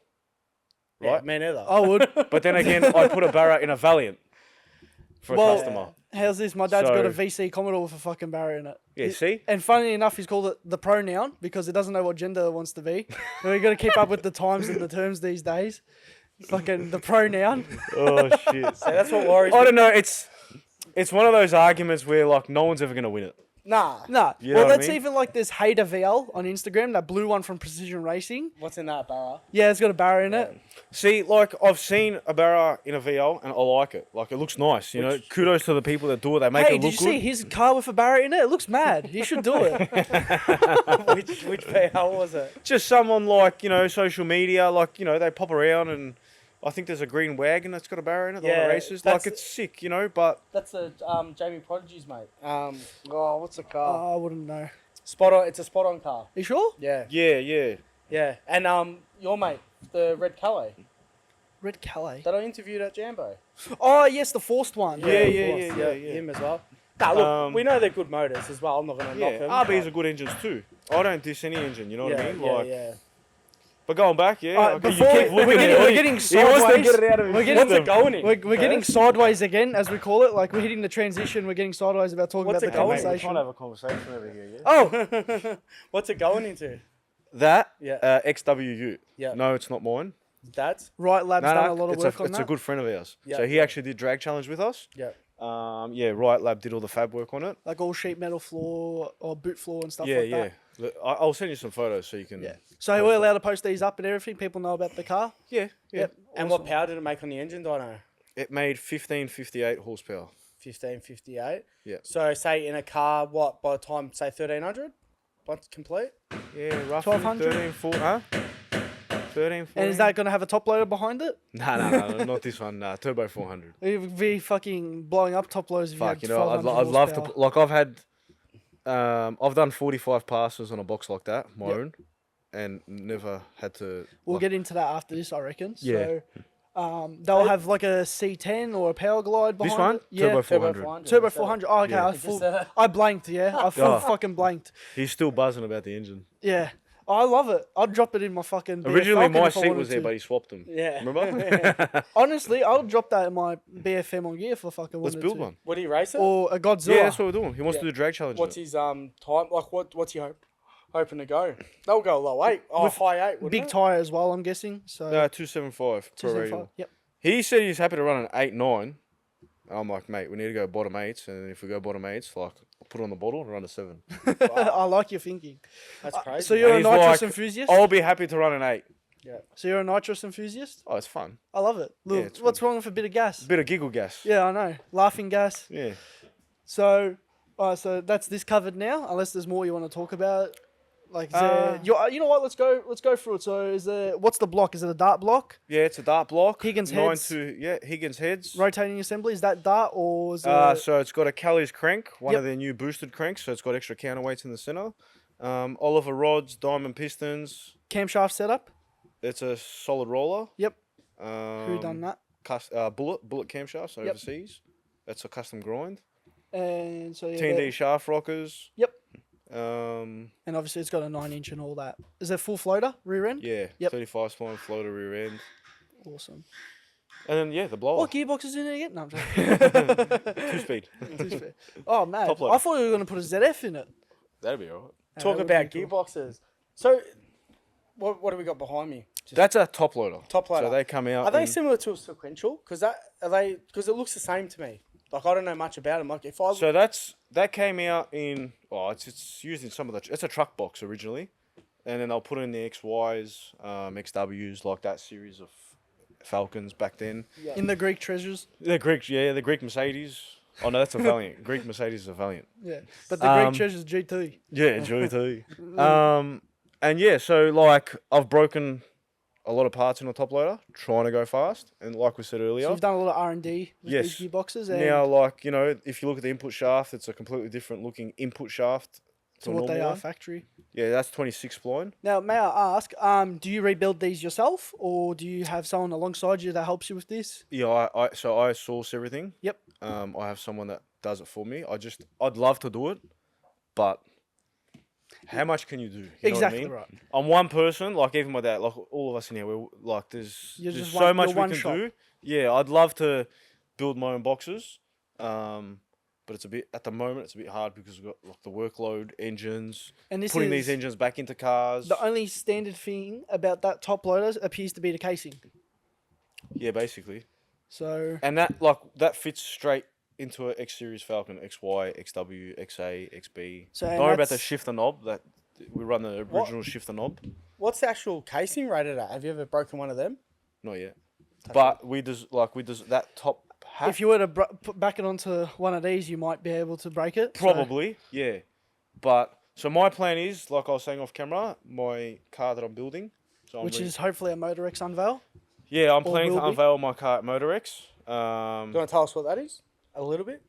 Yeah, right? me neither. I would. But then again, I put a Barra in a Valiant for a Well, customer. How's this? My dad's got a So- VC Commodore with a fucking Barra in it. Yeah, see? And funny enough, he's called it the pronoun because it doesn't know what gender it wants to be. And we got to keep up with the times and the terms these days. Fucking the pronoun. Oh shit! So that's what worries I me. don't know. It's one of those arguments where like no one's ever gonna win it. Nah. Nah. You know Well, what I that's mean? even like this Hater VL on Instagram, that blue one from Precision Racing. What's in that, Barra? Yeah, it's got a Barra in it. See, like I've seen a Barra in a VL and I like it. Like it looks nice. You know, kudos to the people that do it. They make Hey, it did look you good. see his car with a Barra in it? It looks mad. You should do it. which VL was it? Just someone like social media, like they pop around and. I think there's a green wagon that's got a Barra in it. Yeah, Yeah, races. that's- Like it's sick, but That's a Jamie Prodigy's mate. What's the car? Oh, I wouldn't know. Spot on. It's a spot on car. You sure? Yeah. yeah. And your mate, the Red Calais, Red Calais. that I interviewed at Jambo. Oh, yes, the forced one. Yeah. Him as well. Nah, look, we know they're good motors as well. I'm not gonna knock Yeah, them. RBs are good engines too. I don't diss any engine, you know what I mean? Like, yeah. but going back, yeah. Alright, okay, you before keep we're looking getting- at it. we're getting He wants to sideways. get it out of his We're getting- system. going in? We're getting sideways again, as we call it. Like, we're hitting the transition. We're getting sideways about talking What's about it the going? Mate, we're conversation. trying to have a conversation over here, yeah? Oh, What's it going into? That, Yeah. XWU. Yeah. No, it's not mine. Dad's? Right Lab's No, done a lot of it's work on it's that. a good friend of ours. Yeah. So he actually did drag challenge with us. Yeah. Yeah, Right Lab did all the fab work on it. Like all sheet metal floor or boot floor and stuff Yeah, like yeah. that. Look, I'll send you some photos so you can. Yeah. So we're allowed to post these up and everything. People know about the car. Yeah. Yep. And what power did it make on the engine, dyno? It made 1558 horsepower. 1558. Yeah. So say in a car, what, by the time, say 1300? Once complete? Yeah, roughly 1200? 13, 14, huh? 13, 14. And is that going to have a top loader behind it? No, not this one. Nah, Turbo 400. It would be fucking blowing up top loaders if Fuck, you you had know, 1200 I'd love to. horsepower. Like, I've done 45 passes on a box like that, my Yep. own, and never had to. We'll like, get into that after this, I reckon. Yeah. So, they'll have like a C10 or a Power Glide behind This one? it. Yeah. Turbo 400. Turbo 400. Oh, okay. Yeah. I, Just full, said it. I blanked, yeah. I full Oh. fucking blanked. He's still buzzing about the engine. Yeah. I love it. I'd drop it in my fucking BF Originally, Falcon my if I seat wanted was there, to. but he swapped them. Yeah. Remember? Honestly, I would drop that in my BFM on gear if I fucking Let's wanted build to. one. Would he race it? Or a Godzilla. Yeah, that's what we're doing. He wants Yeah. to do drag challenge. What's in it. his time? Like, what's he hope? hoping to go. They'll go low 8. Oh, With high 8, wouldn't Big it? tyre as well, I'm guessing. So 275 pro 275. radial. Yep. He said he's happy to run an 8.9. I'm like, mate, we need to go bottom 8s, and if we go bottom 8s, like, I'll put it on the bottle and run a 7. I like your thinking. That's crazy. So you're And a he's nitrous like, enthusiast? I'll be happy to run an 8. So you're a nitrous enthusiast? Oh, it's fun. I love it. Look, it's what's wrong with a bit of gas? Bit of giggle gas. Yeah, I know. Laughing gas. Yeah. So, so that's this covered now. Unless there's more you want to talk about, like, is there, you know what? Let's go through it. So, what's the block? Is it a dart block? Yeah, it's a dart block. Higgins 9 heads. Higgins heads. Rotating assembly. Is that dart or is it? So it's got a Kelly's crank, one Yep. of their new boosted cranks. So it's got extra counterweights in the center. Oliver rods, diamond pistons. Camshaft setup? It's a solid roller. Yep. Um, Who done that? Bullet camshafts Yep. overseas. That's a custom grind. And so yeah, T&D shaft rockers. Yep. Um, and obviously it's got a 9-inch and all that. Is it full floater rear end? yeah, Yep. 35 spline floater rear end. Awesome. And then yeah, the blower. What gearbox is in it again? No, I'm joking. 2-speed. Oh man, Top loader. I thought you were gonna put a ZF in it. That'd be alright. Talk that would about be cool. gearboxes. So, what do we got behind me? That's a top loader. Top loader. So they come out. Are they in- similar to a sequential? Because it looks the same to me. Like, I don't know much about them. Like, if I So that came out in it's used in some of the it's a truck box originally, and then they'll put in the XYs, XWs, like that series of Falcons back then. In the Greek treasures. The Greek Mercedes. Oh no, that's a Valiant. Greek Mercedes is a Valiant. Yeah. But the Greek treasures GT. Yeah, GT. And yeah, so like I've broken a lot of parts in a top loader trying to go fast, and like we said earlier. So you've done a lot of R&D with Yes. these gearboxes. And Now, like, you know, if you look at the input shaft, it's a completely different looking input shaft to a what they normal are one. factory. Yeah, that's 26 spline. Now, may I ask, do you rebuild these yourself, or do you have someone alongside you that helps you with this? Yeah, I source everything. Yep. I have someone that does it for me. I'd love to do it, but how much can you do? You Exactly know what I right. mean? I'm one person, like even my dad, like all of us in here, we're like You're there's just so one- much you're we one can shop. do. Yeah, I'd love to build my own boxes. But it's a bit at the moment it's a bit hard because we've got like the workload, engines, And this putting is these engines back into cars. the only standard thing about that top loader appears to be the casing. Yeah, basically. So And that fits straight into a X Series Falcon, XY, XW, XA, XB. So, Don't and worry about the that's- shifter knob. That we run the original shifter knob. what's the actual casing rated at? Have you ever broken one of them? Not yet. But we just that top half. if you were to back it onto one of these, you might be able to break it. So- Probably, yeah. But so my plan is, like I was saying off camera, my car that I'm building. So which is hopefully a Motor X unveil. yeah, I'm or planning to will be. unveil my car at Motor X. Do you want to tell us what that is? A little bit?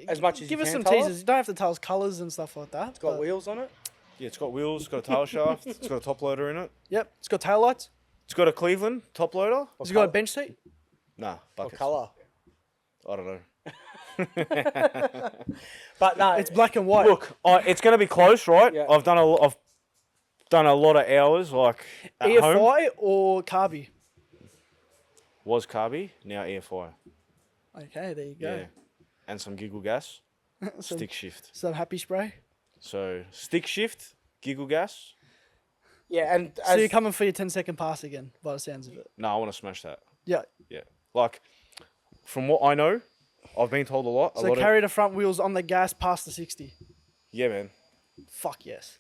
As much as Give you us can some tell us. teasers. You don't have to tell us colours and stuff like that. It's got but- wheels on it. Yeah, it's got wheels, it's got a tail shaft, it's got a top loader in it. Yep. It's got tail lights. It's got a Cleveland top loader. It's got a bench seat. Nah, What buckets. colour? I don't know. But no, It's black and white. Look, it's going to be close, right? Yeah. I've done a lot of hours, like at home. EFI or carby. Was carby, now EFI. Okay, there you Yeah. go. And some giggle gas, Some, stick shift. some happy spray. So stick shift, giggle gas. yeah, and So as, you're coming for your 10-second pass again, by the sounds of it. No, I want to smash that. Yeah. Yeah. Like, from what I know, I've been told a lot. So carry the front wheels on the gas past the 60. Yeah, man. Fuck yes.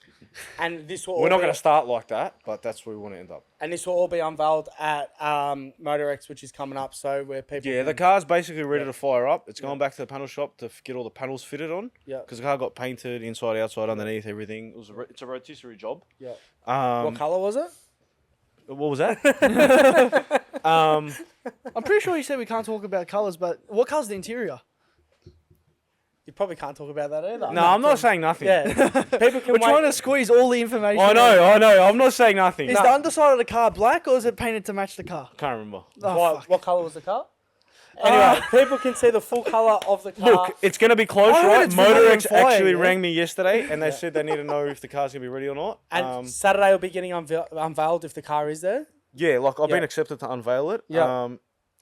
and this will We're all not be- going to start like that, but that's where we want to end up. and this will all be unveiled at Motor X, which is coming up. So where people Yeah, the can- car's basically ready to fire up. It's going back to the panel shop to get all the panels fitted on. Yeah. Because the car got painted inside, outside, underneath, everything. It's a rotisserie job. yeah. Um, What colour was it? What was that? I'm pretty sure you said we can't talk about colours, but what colour's the interior? You probably can't talk about that either. No, I'm not saying nothing. Yeah, people can We're wait. trying to squeeze all the information. I out. know. I'm not saying nothing. Is the underside of the car black or is it painted to match the car? Can't remember. Oh, what, fuck. what colour was the car? Anyway, people can see the full colour of the car. Look, it's going to be close, I heard right? it's Motor vanilla X and fire, actually yeah? rang me yesterday and they said they need to know if the car's going to be ready or not. and Saturday will be getting unveiled if the car is there. Yeah, like I've Yeah. been accepted to unveil it. Yeah.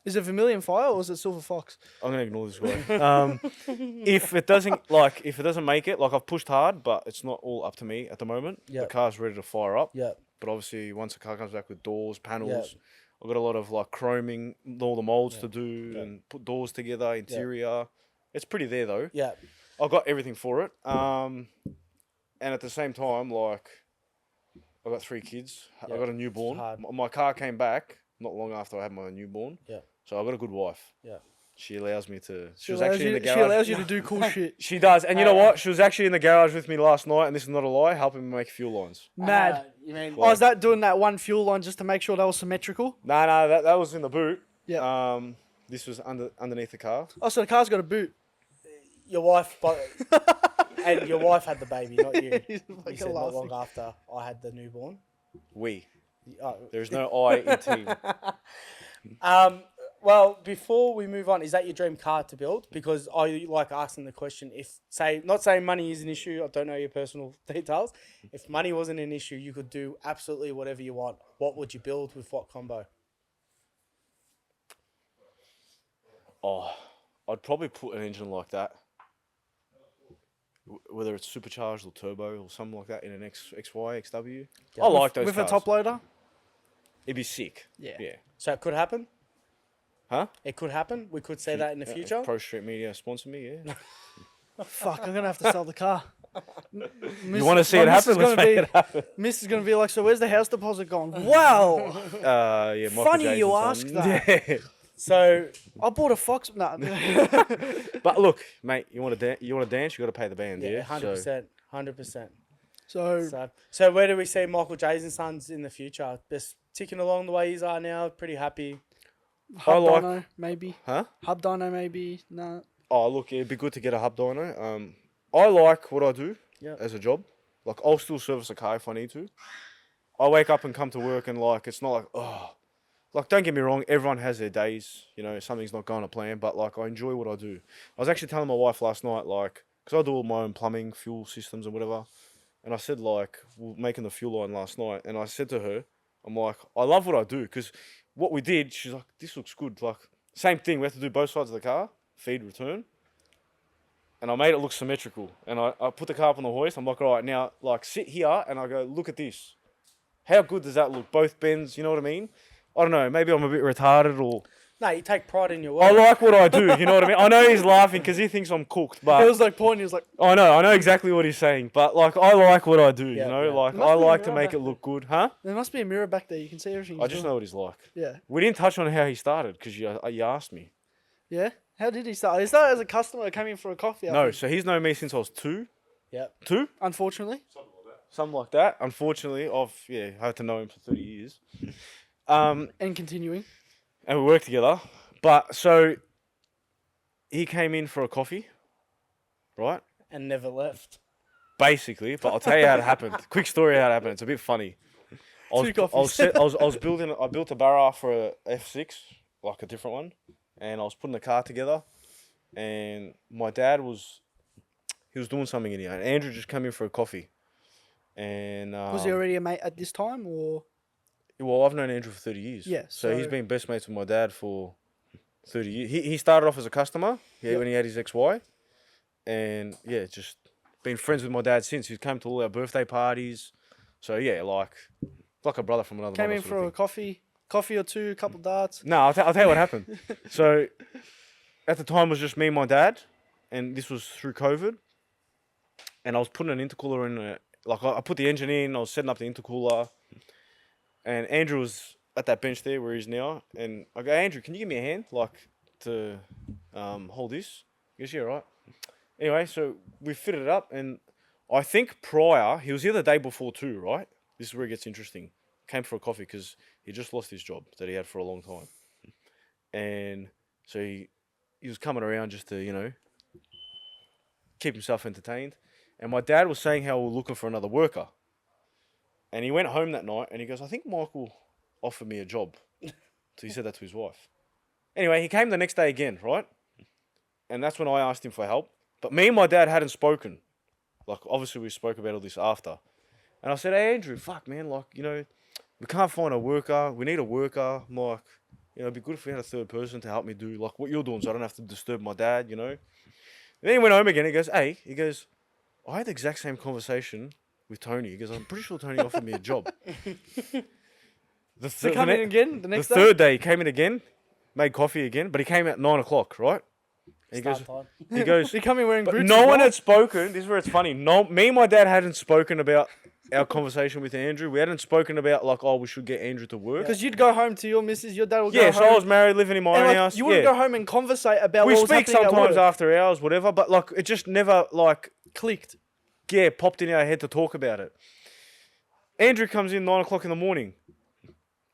Is it Vermilion Fire or is it Silver Fox? I'm gonna ignore this guy. If it doesn't make it, like I've pushed hard, but it's not all up to me at the moment. Yep. The car's ready to fire up. Yeah. But obviously, once the car comes back with doors, panels, Yep. I've got a lot of like chroming, all the molds to do, and put doors together, interior. It's pretty there though. Yeah. I've got everything for it. And at the same time, like I've got 3 kids. Yep. I got a newborn. Hard. My car came back not long after I had my newborn. Yeah. So I've got a good wife. Yeah. She allows me to. She allows you to do cool shit. She does, and you know what? She was actually in the garage with me last night, and this is not a lie, helping me make fuel lines. Mad. You mean? Oh, is that doing that one fuel line just to make sure that was symmetrical? No, that was in the boot. Yeah. This was underneath the car. Oh, so the car's got a boot. Your wife, and your wife had the baby, not you. He's You fucking said not long laughing. after I had the newborn. We. Oh. There's no I in team. Well, before we move on, is that your dream car to build? Because I like asking the question, if, say, not saying money is an issue, I don't know your personal details. If money wasn't an issue, you could do absolutely whatever you want. What would you build with what combo? Oh, I'd probably put an engine like that. Whether it's supercharged or turbo or something like that in an XY, XW. Yeah. I like those With cars. a top loader? It'd be sick. Yeah. Yeah. So it could happen? Huh? It could happen? We could see that in the future? Prostreet Media sponsor me, yeah. Fuck, I'm going to have to sell the car. You want to see it happen? Let's make it happen. Miss is going to be like, so where's the house deposit gone? Wow. Yeah, Michael Funny you Jason's ask son. that. Yeah. So, I bought a Fox. No. But look, mate, you want to dance, you got to pay the band, yeah, yeah. 100%. So, 100%. So, So where do we see Michael Jays and Sons in the future? Just ticking along the way he's are now, pretty happy. hub like- dyno, maybe. huh? Hub dyno, maybe. No. Oh, look, it'd be good to get a hub dyno. I like what I do Yeah. as a job. Like, I'll still service a car if I need to. I wake up and come to work and, like, it's not like, oh. Like, don't get me wrong, everyone has their days. You know, something's not going to plan, but, like, I enjoy what I do. I was actually telling my wife last night, like, because I do all my own plumbing, fuel systems and whatever. And I said, like, we were making the fuel line last night. And I said to her, I'm like, I love what I do. Because what we did, she's like, this looks good. Like, same thing. We have to do both sides of the car, feed, return. And I made it look symmetrical. And I put the car up on the hoist. I'm like, all right, now, like, sit here. And I go, look at this. How good does that look? Both bends, you know what I mean? I don't know. Maybe I'm a bit retarded or... No, you take pride in your work. I like what I do, you know what I mean? I know he's laughing because he thinks I'm cooked, It but... was like pointing. He was like, I know exactly what he's saying. But, like, I like what I do, Yeah, you know? yeah. Like, Must I be like to right make back it look good. Huh? there must be a mirror back there. You can see everything. I he's just doing. know what he's like. Yeah. We didn't touch on how he started because you asked me. Yeah. How did he start? He started as a customer coming for a coffee. I No, think. so he's known me since I was 2. Yep. 2? Unfortunately. Something like that. Unfortunately, I've had to know him for 30 years. And And continuing. we worked together. But, so, he came in for a coffee, right? And never left. Basically, but I'll tell you how it happened. Quick story how it happened. It's a bit funny. I built a barra for a F6, like a different one, and I was putting the car together, and my dad was doing something in here, and Andrew just came in for a coffee, and Was he already a mate at this time, or? well, I've known Andrew for 30 years. Yeah, So he's so- been best mates with my dad for 30 years. He started off as a customer, Yep. when he had his XY, and yeah, just been friends with my dad since. He's come to all our birthday parties. So yeah, like a brother from another Came mother in sort for of a thing. coffee or two, couple darts. No, I'll tell you what happened. So at the time it was just me and my dad, and this was through COVID. And I was putting an intercooler in, I put the engine in, I was setting up the intercooler, and Andrew was at that bench there where he is now, and I go, Andrew, can you give me a hand, to hold this? He goes, yeah, right. Anyway, so we fitted it up, and I think prior, he was here the day before too, right? This is where it gets interesting. Came for a coffee because he just lost his job that he had for a long time. And so he was coming around just to, keep himself entertained. And my dad was saying how we were looking for another worker. And he went home that night and he goes, I think Michael offered me a job. So he said that to his wife. Anyway, he came the next day again, right? And that's when I asked him for help. But me and my dad hadn't spoken. Like, obviously we spoke about all this after. And I said, hey, Andrew, fuck, man, we can't find a worker. We need a worker. I'm like, You know, it'd be good if we had a third person to help me do like what you're doing, so I don't have to disturb my dad. You know. And then he went home again. He goes, "Hey," he goes, "I had the exact same conversation with Tony." He goes, "I'm pretty sure Tony offered me a job." So come in again the next the day? third day, he came in again, made coffee again, but he came at 9 o'clock, right? And he goes, Start time. he goes, He come in wearing but boots. no as one well? had spoken. This is where it's funny. No, me and my dad hadn't spoken about our conversation with Andrew. We hadn't spoken about like, oh, we should get Andrew to work. Because you'd go home to your missus, your dad would go Yeah, home. so I was married, living in my and own like, house. you wouldn't yeah. go home and conversate about We what was speak happening at sometimes work. after hours, whatever, but like it just never like Clicked. yeah popped in our head to talk about it. Andrew comes in 9 o'clock in the morning,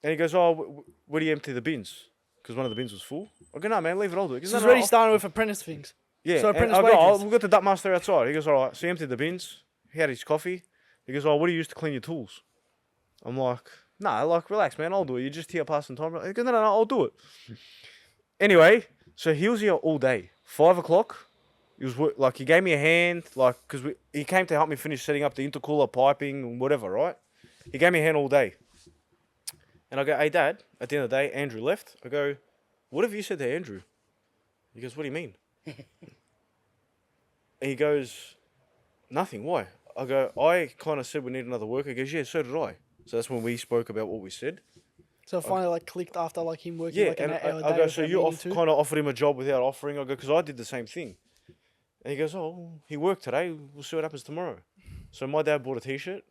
and he goes, "Oh, where do you empty the bins?" Because one of the bins was full. I go, "No, man, leave it. I'll do it." He goes, This is "No, already I'll-" starting with apprentice things. Yeah, So and apprentice I go, "Oh, wages. we've got the duck master outside." He goes, "All right." So he emptied the bins. He had his coffee. He goes, "Oh, what do you use to clean your tools?" I'm like, "Nah, like relax, man. I'll do it. You're just here passing time." He goes, "No, I'll do it." Anyway, so he was here all day. 5 o'clock. He was like he gave me a hand, like because he came to help me finish setting up the intercooler piping and whatever, right? He gave me a hand all day. And I go, "Hey, Dad." At the end of the day, Andrew left. I go, "What have you said to Andrew?" He goes, "What do you mean?" And he goes, "Nothing. Why?" I go, "I kind of said we need another worker." He goes, "Yeah, so did I." So that's when we spoke about what we said. So it finally like clicked after like him working Yeah, like an and hour a I day. go, "So you without needing to?" kind of offered him a job without offering?" I go, "Because I did the same thing." And he goes, "Oh, he worked today. We'll see what happens tomorrow." So my dad bought a T-shirt.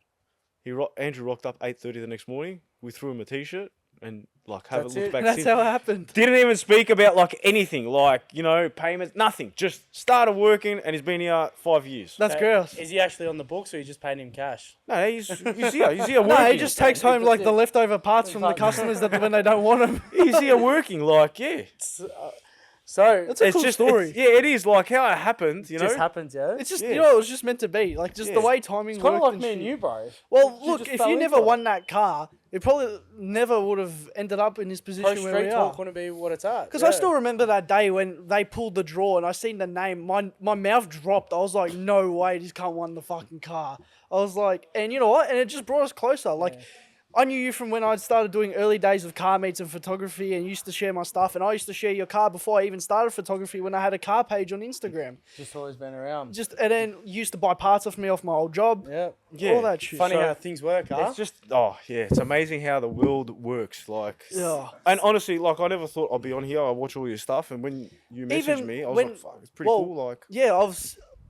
Andrew rocked up 8:30 the next morning. We threw him a T-shirt and like haven't That's looked it. back That's since. how it happened. Didn't even speak about like anything, like, you know, payments, nothing. Just started working and he's been here 5 years. That's gross. Is he actually on the books or you just paying him cash? No, he's here. He's here working. No, he just takes home like the it. leftover parts from the customers that when they don't want them. He's here working, like, yeah. So That's a It's cool just, story. yeah, it is like how it happened, you it know. just happens, yeah? It's just Yeah. you know it was just meant to be like just the Yeah. way timing It's kind of worked like me and shit. you, bro. Well, You look, just if fell you into never it. won that car, it probably never would have ended up in this position where Prostreet we talk are. wouldn't be what it's at. Because I still remember that day when they pulled the draw and I seen the name. My mouth dropped. I was like, no way, this can't won the fucking car. I was like, and you know what? And it just brought us closer. Like, I knew you from when I started doing early days of car meets and photography and used to share my stuff. And I used to share your car before I even started photography when I had a car page on Instagram. Just always been around. And then you used to buy parts off me off my old job. Yeah. Yeah. All that shit. Funny So- how things work, huh? It's just, oh, yeah, it's amazing how the world works. Like, Yeah. and honestly, like, I never thought I'd be on here. I watch all your stuff. And when you messaged Even me, I was when- like, fuck, it's pretty well, cool. Like, Yeah,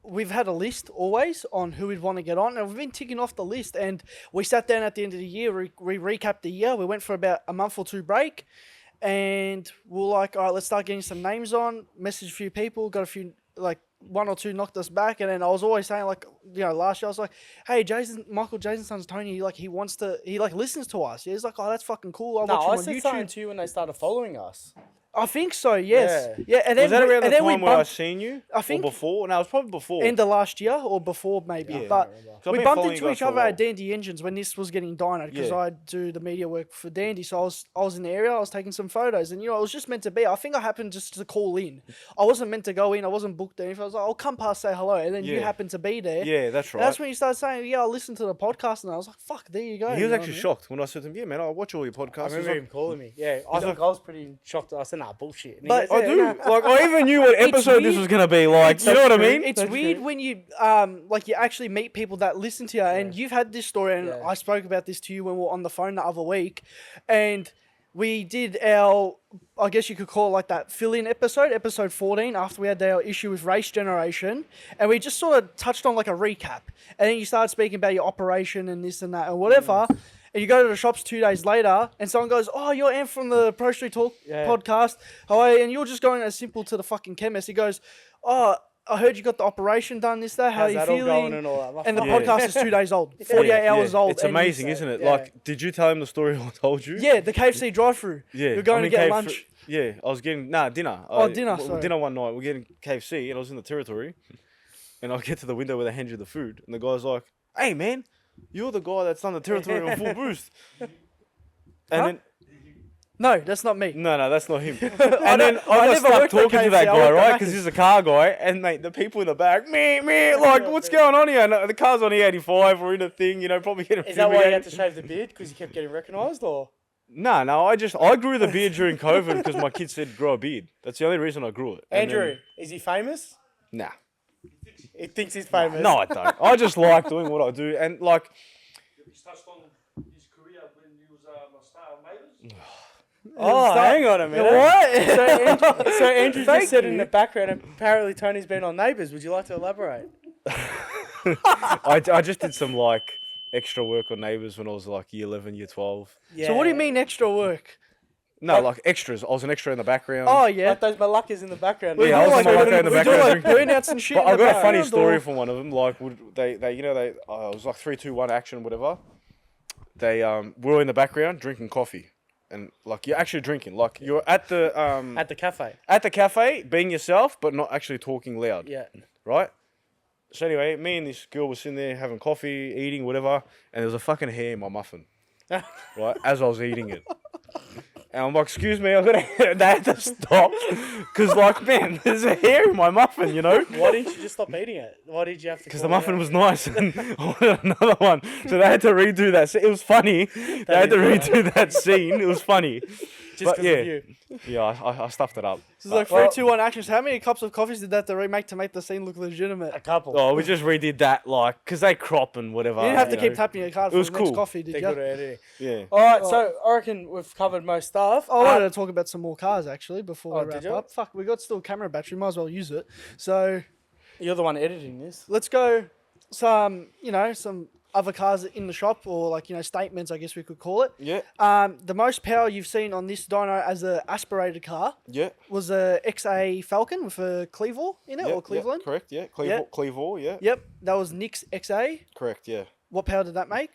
we've had a list always on who we'd want to get on, and we've been ticking off the list. And we sat down at the end of the year, we recapped the year. We went for about a month or two break, and we're like, all right, let's start getting some names on. Messaged a few people, got a few, like one or two knocked us back, and then I was always saying, like, you know, last year I was like, hey, Michael Jason's son's Tony, he listens to us. Yeah, he's like, oh, that's fucking cool. I No, watch him I on said YouTube. something to you when they started following us. I think so. Yes. Yeah. Yeah. And then was that around the and then we time where I bumped seen you? I think- Or before? No, it was probably before. end of last year or before maybe. Yeah, I But So I've we been bumped following into you guys each for a other at while. Dandy Engines when this was getting dyno because Yeah. I do the media work for Dandy. So I was in the area, I was taking some photos, and you know, it was just meant to be. I think I happened just to call in. I wasn't meant to go in, I wasn't booked or anything. I was like, I'll come past, say hello, and then you Yeah. happened to be there. Yeah, that's And right. that's when you started saying, yeah, I listened to the podcast, and I was like, fuck, there you go. He you was know actually what I mean? shocked when I said to him, yeah, man, I watch all your I podcasts. He was remember like, him calling me. Yeah, I think I was pretty shocked. I said, nah, bullshit. And he But- goes, I "Yeah, do. nah." Like, I even knew what It's episode this weird. was going to be. Like, you know what I mean? It's That's weird true. when you like you actually meet people that listen to you, and you've had this story, and Yeah. I spoke about this to you when we were on the phone the other week, and we did our, I guess you could call it like that fill-in episode 14, after we had our issue with race generation, and we just sort of touched on like a recap, and then you started speaking about your operation and this and that and whatever. And you go to the shops 2 days later, and someone goes, "Oh, you're Ant from the Prostreet Talk Yeah. podcast. Hi," and you're just going as simple to the fucking chemist. He goes, "Oh, I heard you got the operation done this day. How How's are you that all feeling?" going and all that? Like, And the fuck. Yeah. podcast is 2 days old, 48 hours old. It's and you amazing, say- isn't it? yeah. Like, did you tell him the story I told you? Yeah, the KFC drive-through. Yeah. You're going I'm to in get KFC lunch. Yeah, I was getting, dinner. Dinner, sorry. Dinner one night. We're getting KFC, and I was in the territory, and I get to the window where they hand you the food, and the guy's like, "Hey, man, you're the guy that's done the territory on full boost." And Huh? then, No, that's not me. no, that's not him. I And then I I got never stuck worked at talking to KFC, that I guy, worked at right? Because Macca's. he's a car guy, and mate, the people in the back, like, what's going on here? And the car's on E85, we're in a thing, you know, probably getting Is that why you had to fumigated. shave the beard? Because you kept getting recognised, or? No. I grew the beard during COVID because my kids said grow a beard. That's the only reason I grew it. And Andrew, then- is he famous? Nah. He thinks he's famous. No, I don't. I just like doing what I do, and like, He's touched on his career when he was a star on Neighbours. Oh, hang on a minute. What? So Andrew Thank just said in you. the background, apparently Tony's been on Neighbours. Would you like to elaborate? I just did some like extra work on Neighbours when I was like year 11, year 12. Yeah. So what do you mean extra work? No, like extras. I was an extra in the background. Oh yeah. Like those malakas in the background. Yeah, I was like, on my way in the we do background. like burnouts and shit. But in I the got a funny background, story or- from one of them. Like, they it was like 3, 2, 1 action, whatever. They were in the background drinking coffee, and like you're actually drinking, like you're at the At the cafe. being yourself, but not actually talking loud. Yeah. Right. So anyway, me and this girl were sitting there having coffee, eating whatever, and there was a fucking hair in my muffin. Right, as I was eating it. And I'm like, excuse me, they had to stop. Because, like, man, there's a hair in my muffin, you know? Why didn't you just stop eating it? Why did you have to? Because the muffin was nice and I wanted another one. So they had to redo that. It was funny. They had to redo that scene. It was funny. just but because yeah. of you. Yeah, I stuffed it up. This is like 3, 2, 1 actions. How many cups of coffees did that to remake to make the scene look legitimate? A couple. Oh, we just redid that, like, because they crop and whatever. You didn't have to you keep know. tapping your card It for was the next cool. coffee, did They're you? good at editing. Yeah. All right, so I reckon we've covered most stuff. I wanted to talk about some more cars actually before Oh, we did wrap you? up. Fuck, we got still camera battery. Might as well use it. So You're the one editing this. let's go some other cars in the shop, or like statements, I guess we could call it. Yeah. The most power you've seen on this dyno as a aspirated car Yeah. was a XY Falcon with a clevor in it, Yeah, or Cleveland. Yeah, correct, yeah. Yeah. Clevor, yeah. Yep, that was Nick's XA. Correct, yeah. What power did that make?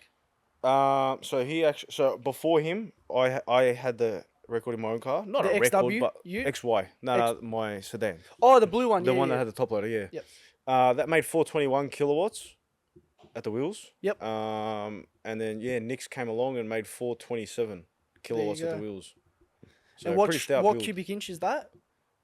So before him, I had the record in my own car. Not The a record, XW? but You? XY. No, my sedan. Oh, the blue one. The yeah, one yeah. that had the top loader, yeah. Yep. That made 421 kilowatts at the wheels. Yep. And then Nix came along and made 427 kilowatts at the go. wheels. So And what pretty stout what build. cubic inch is that?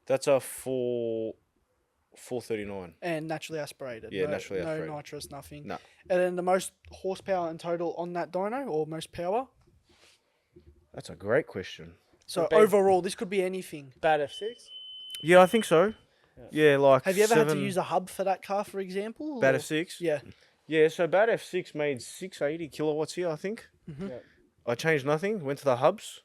That's a 439. And naturally aspirated. Yeah, no, naturally aspirated. No nitrous, nothing. No. And then the most horsepower in total on that dyno, or most power. That's a great question. So Could be. overall, this could be anything. Bad F6. Yeah, I think so. Yeah, like Have you ever had to 7 use a hub for that car, for example? Bad or- F6? Yeah. Yeah, so Bad F6 made 680 kilowatts here, I think. Mm-hmm. Yeah. I changed nothing, went to the hubs,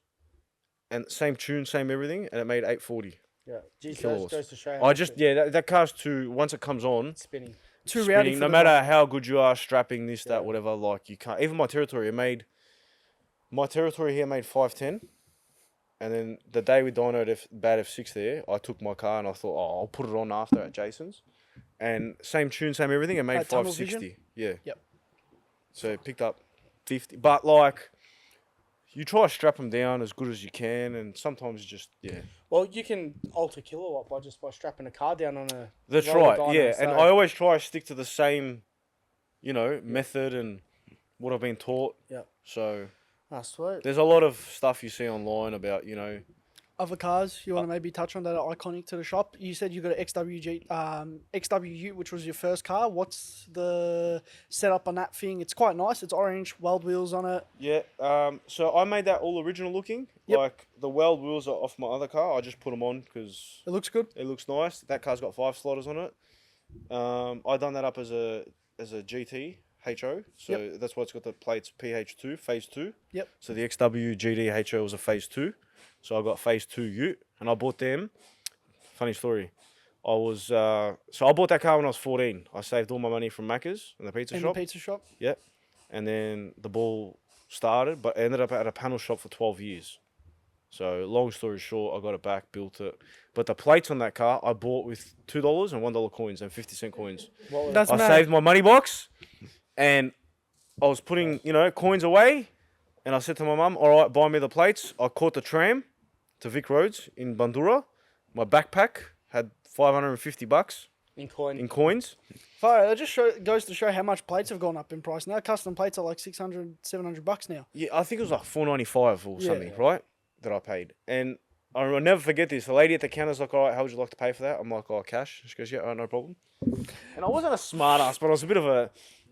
and same tune, same everything, and it made 840. Yeah. Geez, Kilowatts. goes to show how I much just, it- yeah, that car's too, once it comes on, it's spinning. Too rowdy spinning, for no the matter ride. how good you are strapping this, Yeah. that, whatever, like you can't, even my territory, my territory here made 510. And then the day we dynoed Bad F6 there, I took my car and I thought, I'll put it on after at Jason's. And same tune, same everything, it made At Tunnel Vision? 560. Yeah. Yep. So it picked up 50. But like, you try to strap them down as good as you can, and sometimes just, yeah. Well, you can alter kilowatt by strapping a car down on a. That's roller right, dyno, yeah. And so- I always try to stick to the same, method and what I've been taught. Yep. So Ah, sweet. there's a lot of stuff you see online about, Other cars you want to maybe touch on that are iconic to the shop? You said you got an XWU, which was your first car. What's the setup on that thing? It's quite nice. It's orange, weld wheels on it. Yeah, so I made that all original looking. Yep. Like, the weld wheels are off my other car. I just put them on because It looks good. it looks nice. That car's got 5 sliders on it. I done that up as a GT HO. So that's why it's got the plates PH2, phase 2. Yep. So the XW GT HO was a phase 2. So I got phase 2 Ute, and I bought them. Funny story. I bought that car when I was 14. I saved all my money from Macca's and the pizza In shop. the pizza shop. Yep. And then the ball started, but I ended up at a panel shop for 12 years. So long story short, I got it back, built it. But the plates on that car, I bought with $2 and $1 coins and 50-cent coins. That's I mad. saved my money box, and I was putting, coins away. And I said to my mum, all right, buy me the plates. I caught the tram to Vic Roads in Bandura. My backpack had $550 In coin. in coins. Fire, it just goes to show how much plates have gone up in price now. Custom plates are like $600, $700 now. Yeah, I think it was like $495 or Yeah. something, right? That I paid. And I'll never forget this. The lady at the counter's like, all right, how would you like to pay for that? I'm like, oh, cash. She goes, yeah, no problem. And I wasn't a smart ass, but I was a bit of a...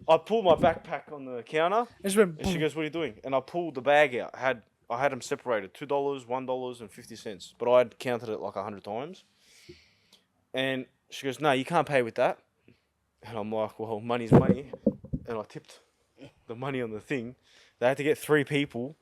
I pulled my backpack on the counter, It's been and she goes, what are you doing? And I pulled the bag out. I I had them separated, $2, $1.50, but I'd counted it like 100 times. And she goes, no, you can't pay with that. And I'm like, well, money's money. And I tipped the money on the thing. They had to get 3 people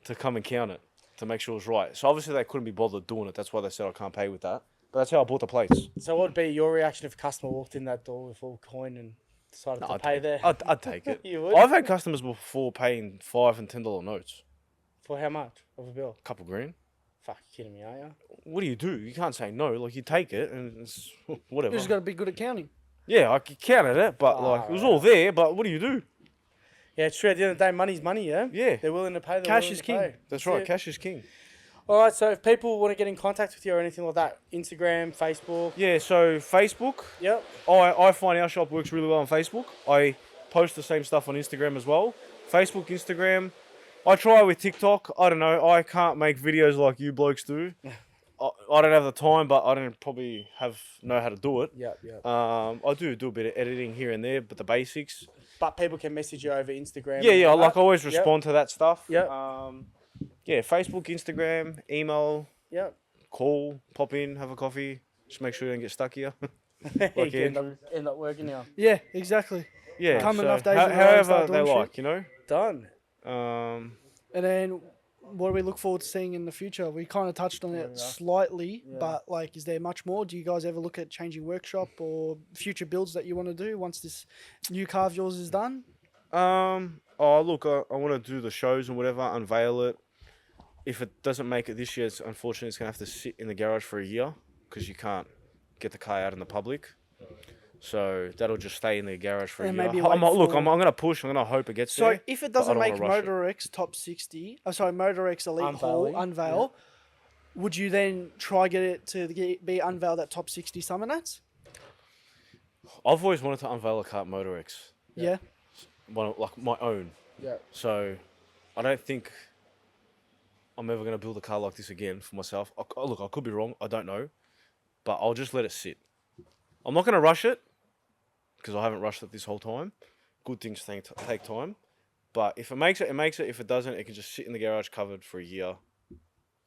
to come and count it to make sure it was right. So obviously they couldn't be bothered doing it. That's why they said I can't pay with that. But that's how I bought the plates. So what would be your reaction if a customer walked in that door with all coin and decided to pay there? I'd take it. You would? I've had customers before paying $5 and $10 notes. For how much of a bill? A couple grand. Fuck, you kidding me, are you? What do? You can't say no. Like, you take it and it's whatever. You just got to be good at counting. Yeah, I counted it, but like it was all there. But what do you do? Yeah, it's true. At the end of the day, money's money, yeah? Yeah. They're willing to pay. Cash is king. That's right. it. Cash is king. All right, so if people want to get in contact with you or anything like that, Instagram, Facebook. Yeah. So Facebook. Yep. I find our shop works really well on Facebook. I post the same stuff on Instagram as well. Facebook, Instagram. I try with TikTok. I don't know. I can't make videos like you blokes do. I don't have the time, but I don't probably know how to do it. Yep, yep. I do a bit of editing here and there, but the basics. But people can message you over Instagram. Yeah, I that. always respond to that stuff. Yep. Yeah, Facebook, Instagram, email, Yep. call, pop in, have a coffee. Just make sure you don't get stuck here. You can end up working now. Yeah, exactly. Yeah, Come enough days in a row and however start they doing like, shit. you know. Done. And then, what do we look forward to seeing in the future? We kind of touched on it slightly, but like, is there much more? Do you guys ever look at changing workshop or future builds that you want to do once this new car of yours is done? Oh, look, I want to do the shows and whatever, unveil it. If it doesn't make it this year, unfortunately, it's going to have to sit in the garage for a year because you can't get the car out in the public. So that'll just stay in the garage for And a year. maybe I'm wait going to push. I'm going to hope it gets So there. if it but I doesn't don't make wanna rush it. Motor X top 60, Motor X Elite Hall Unveiling, unveil, would you then try get it to be unveiled at top 60 Summernats? I've always wanted to unveil a car at Motor X. Yeah. Like my own. Yeah. So I don't think I'm ever going to build a car like this again for myself. Look, I could be wrong. I don't know. But I'll just let it sit. I'm not going to rush it because I haven't rushed it this whole time. Good things take time. But if it makes it, it makes it. If it doesn't, it can just sit in the garage covered for a year.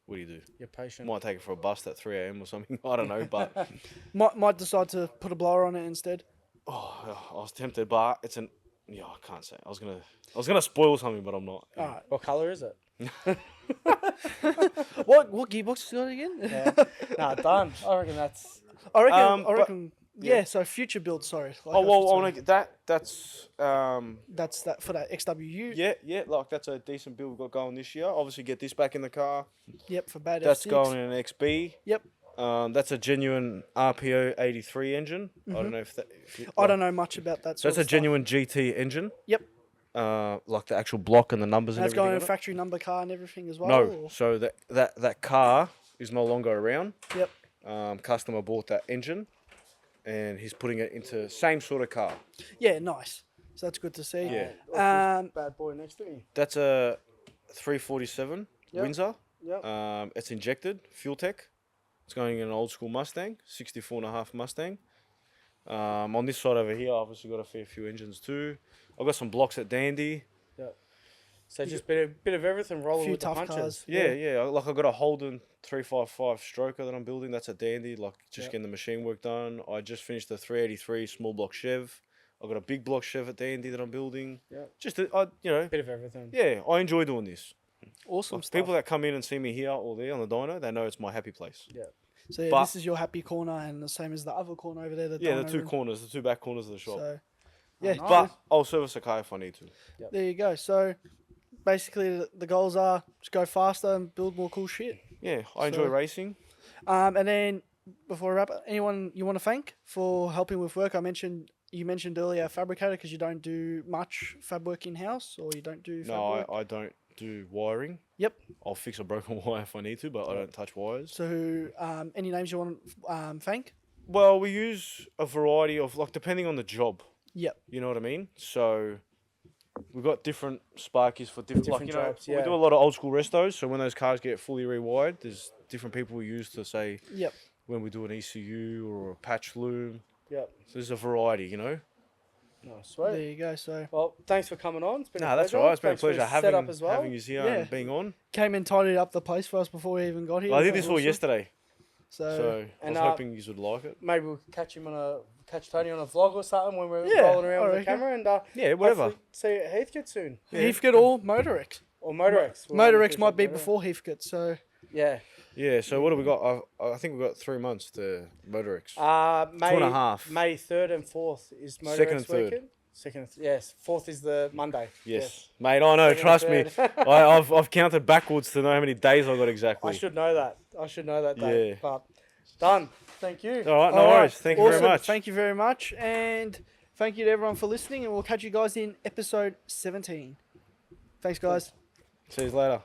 What do you do? You're patient. Might take it for a bust at 3 a.m. or something. I don't know. But Might decide to put a blower on it instead. I was tempted. But it's an... Yeah, I can't say. I was gonna spoil something, but I'm not. All right. What colour is it? What gearbox is it again? Yeah. Nah, done. I reckon that's... I but- reckon. Yeah. So future build. Sorry. Like Oh I should well, I say. want to get that. That's That's that for that XWU. yeah. Like that's a decent build we've got going this year. Obviously, get this back in the car. Yep. For bad That's F6. going in an XB. Yep. That's a genuine RPO 83 engine. I don't know if that. I don't know much about that. So Sort that's a of stuff. genuine GT engine. Yep. Like the actual block and the numbers and That's everything. going in on a it. factory number car and everything as well. No, or- so that car is no longer around. Yep. Customer bought that engine, and he's putting it into same sort of car. Yeah. Nice. So that's good to see. Yeah. Bad boy next to me. That's a 347 Yep. Windsor. Yep. It's injected, FuelTech. It's going in an old school Mustang, 64.5 Mustang. On this side over here, I've obviously got a fair few engines too. I've got some blocks at Dandy. So just bit of everything rolling Few with the tough punches. cars. Yeah. Like I've got a Holden 355 stroker that I'm building. That's at Dandy. Like just Yep. getting the machine work done. I just finished the 383 small block Chev. I've got a big block Chev at Dandy that I'm building. Yep. Just Bit of everything. yeah, I enjoy doing this. Awesome Like, stuff. people that come in and see me here or there on the dyno, they know it's my happy place. Yeah. So yeah, but- this is your happy corner, and the same as the other corner over there. The Yeah, the dyno two room. corners, the two back corners of the shop. So yeah, nice. But I'll service a car if I need to. there you go. So basically, the goals are just go faster and build more cool shit. Yeah, I enjoy So- racing. And then before we wrap up, anyone you want to thank for helping with work? You mentioned earlier fabricator because you don't do much fab work in house, or you don't do fab No, work. I don't do wiring. Yep. I'll fix a broken wire if I need to, but I don't touch wires. So who? Any names you want to thank? Well, we use a variety of, like, depending on the job. Yep. You know what I mean? So we've got different sparkies for different like, Different you know, jobs, we yeah. do a lot of old school restos. So when those cars get fully rewired, there's different people we use to say Yep. when we do an ECU or a patch loom. Yep. So there's a variety, you know. No, There sweet. you go. So Well, thanks for coming on. It's been a No, that's pleasure. all right. It's been a Thanks for the pleasure setup as well. having you here Yeah. and being on. came and tidied up the place for us before we even got here. Well, I which did this was all awesome. yesterday, So, so I And, was hoping you would like it. Maybe we'll catch Tony on a vlog or something when we're Yeah, rolling I around with the reckon. camera, and Yeah, whatever. hopefully see you at Heathcote soon Heathcote or Motorex. or Motorex. Motorex might be before Heathcote. So Yeah. Yeah. So what have we got? I think we've got 3 months to Motorex. May 2.5. May 3rd and 4th is Motorex Second and third. weekend. Yes. 4th is the Monday. Yes, mate. I know. Second and Trust me. third. I've counted backwards to know how many days I got exactly. I should know that date. Yeah. But done. Thank you. All right. No All right, worries. Thank you very awesome. much. Thank you very much, and thank you to everyone for listening. And we'll catch you guys in episode 17. Thanks, guys. See you later.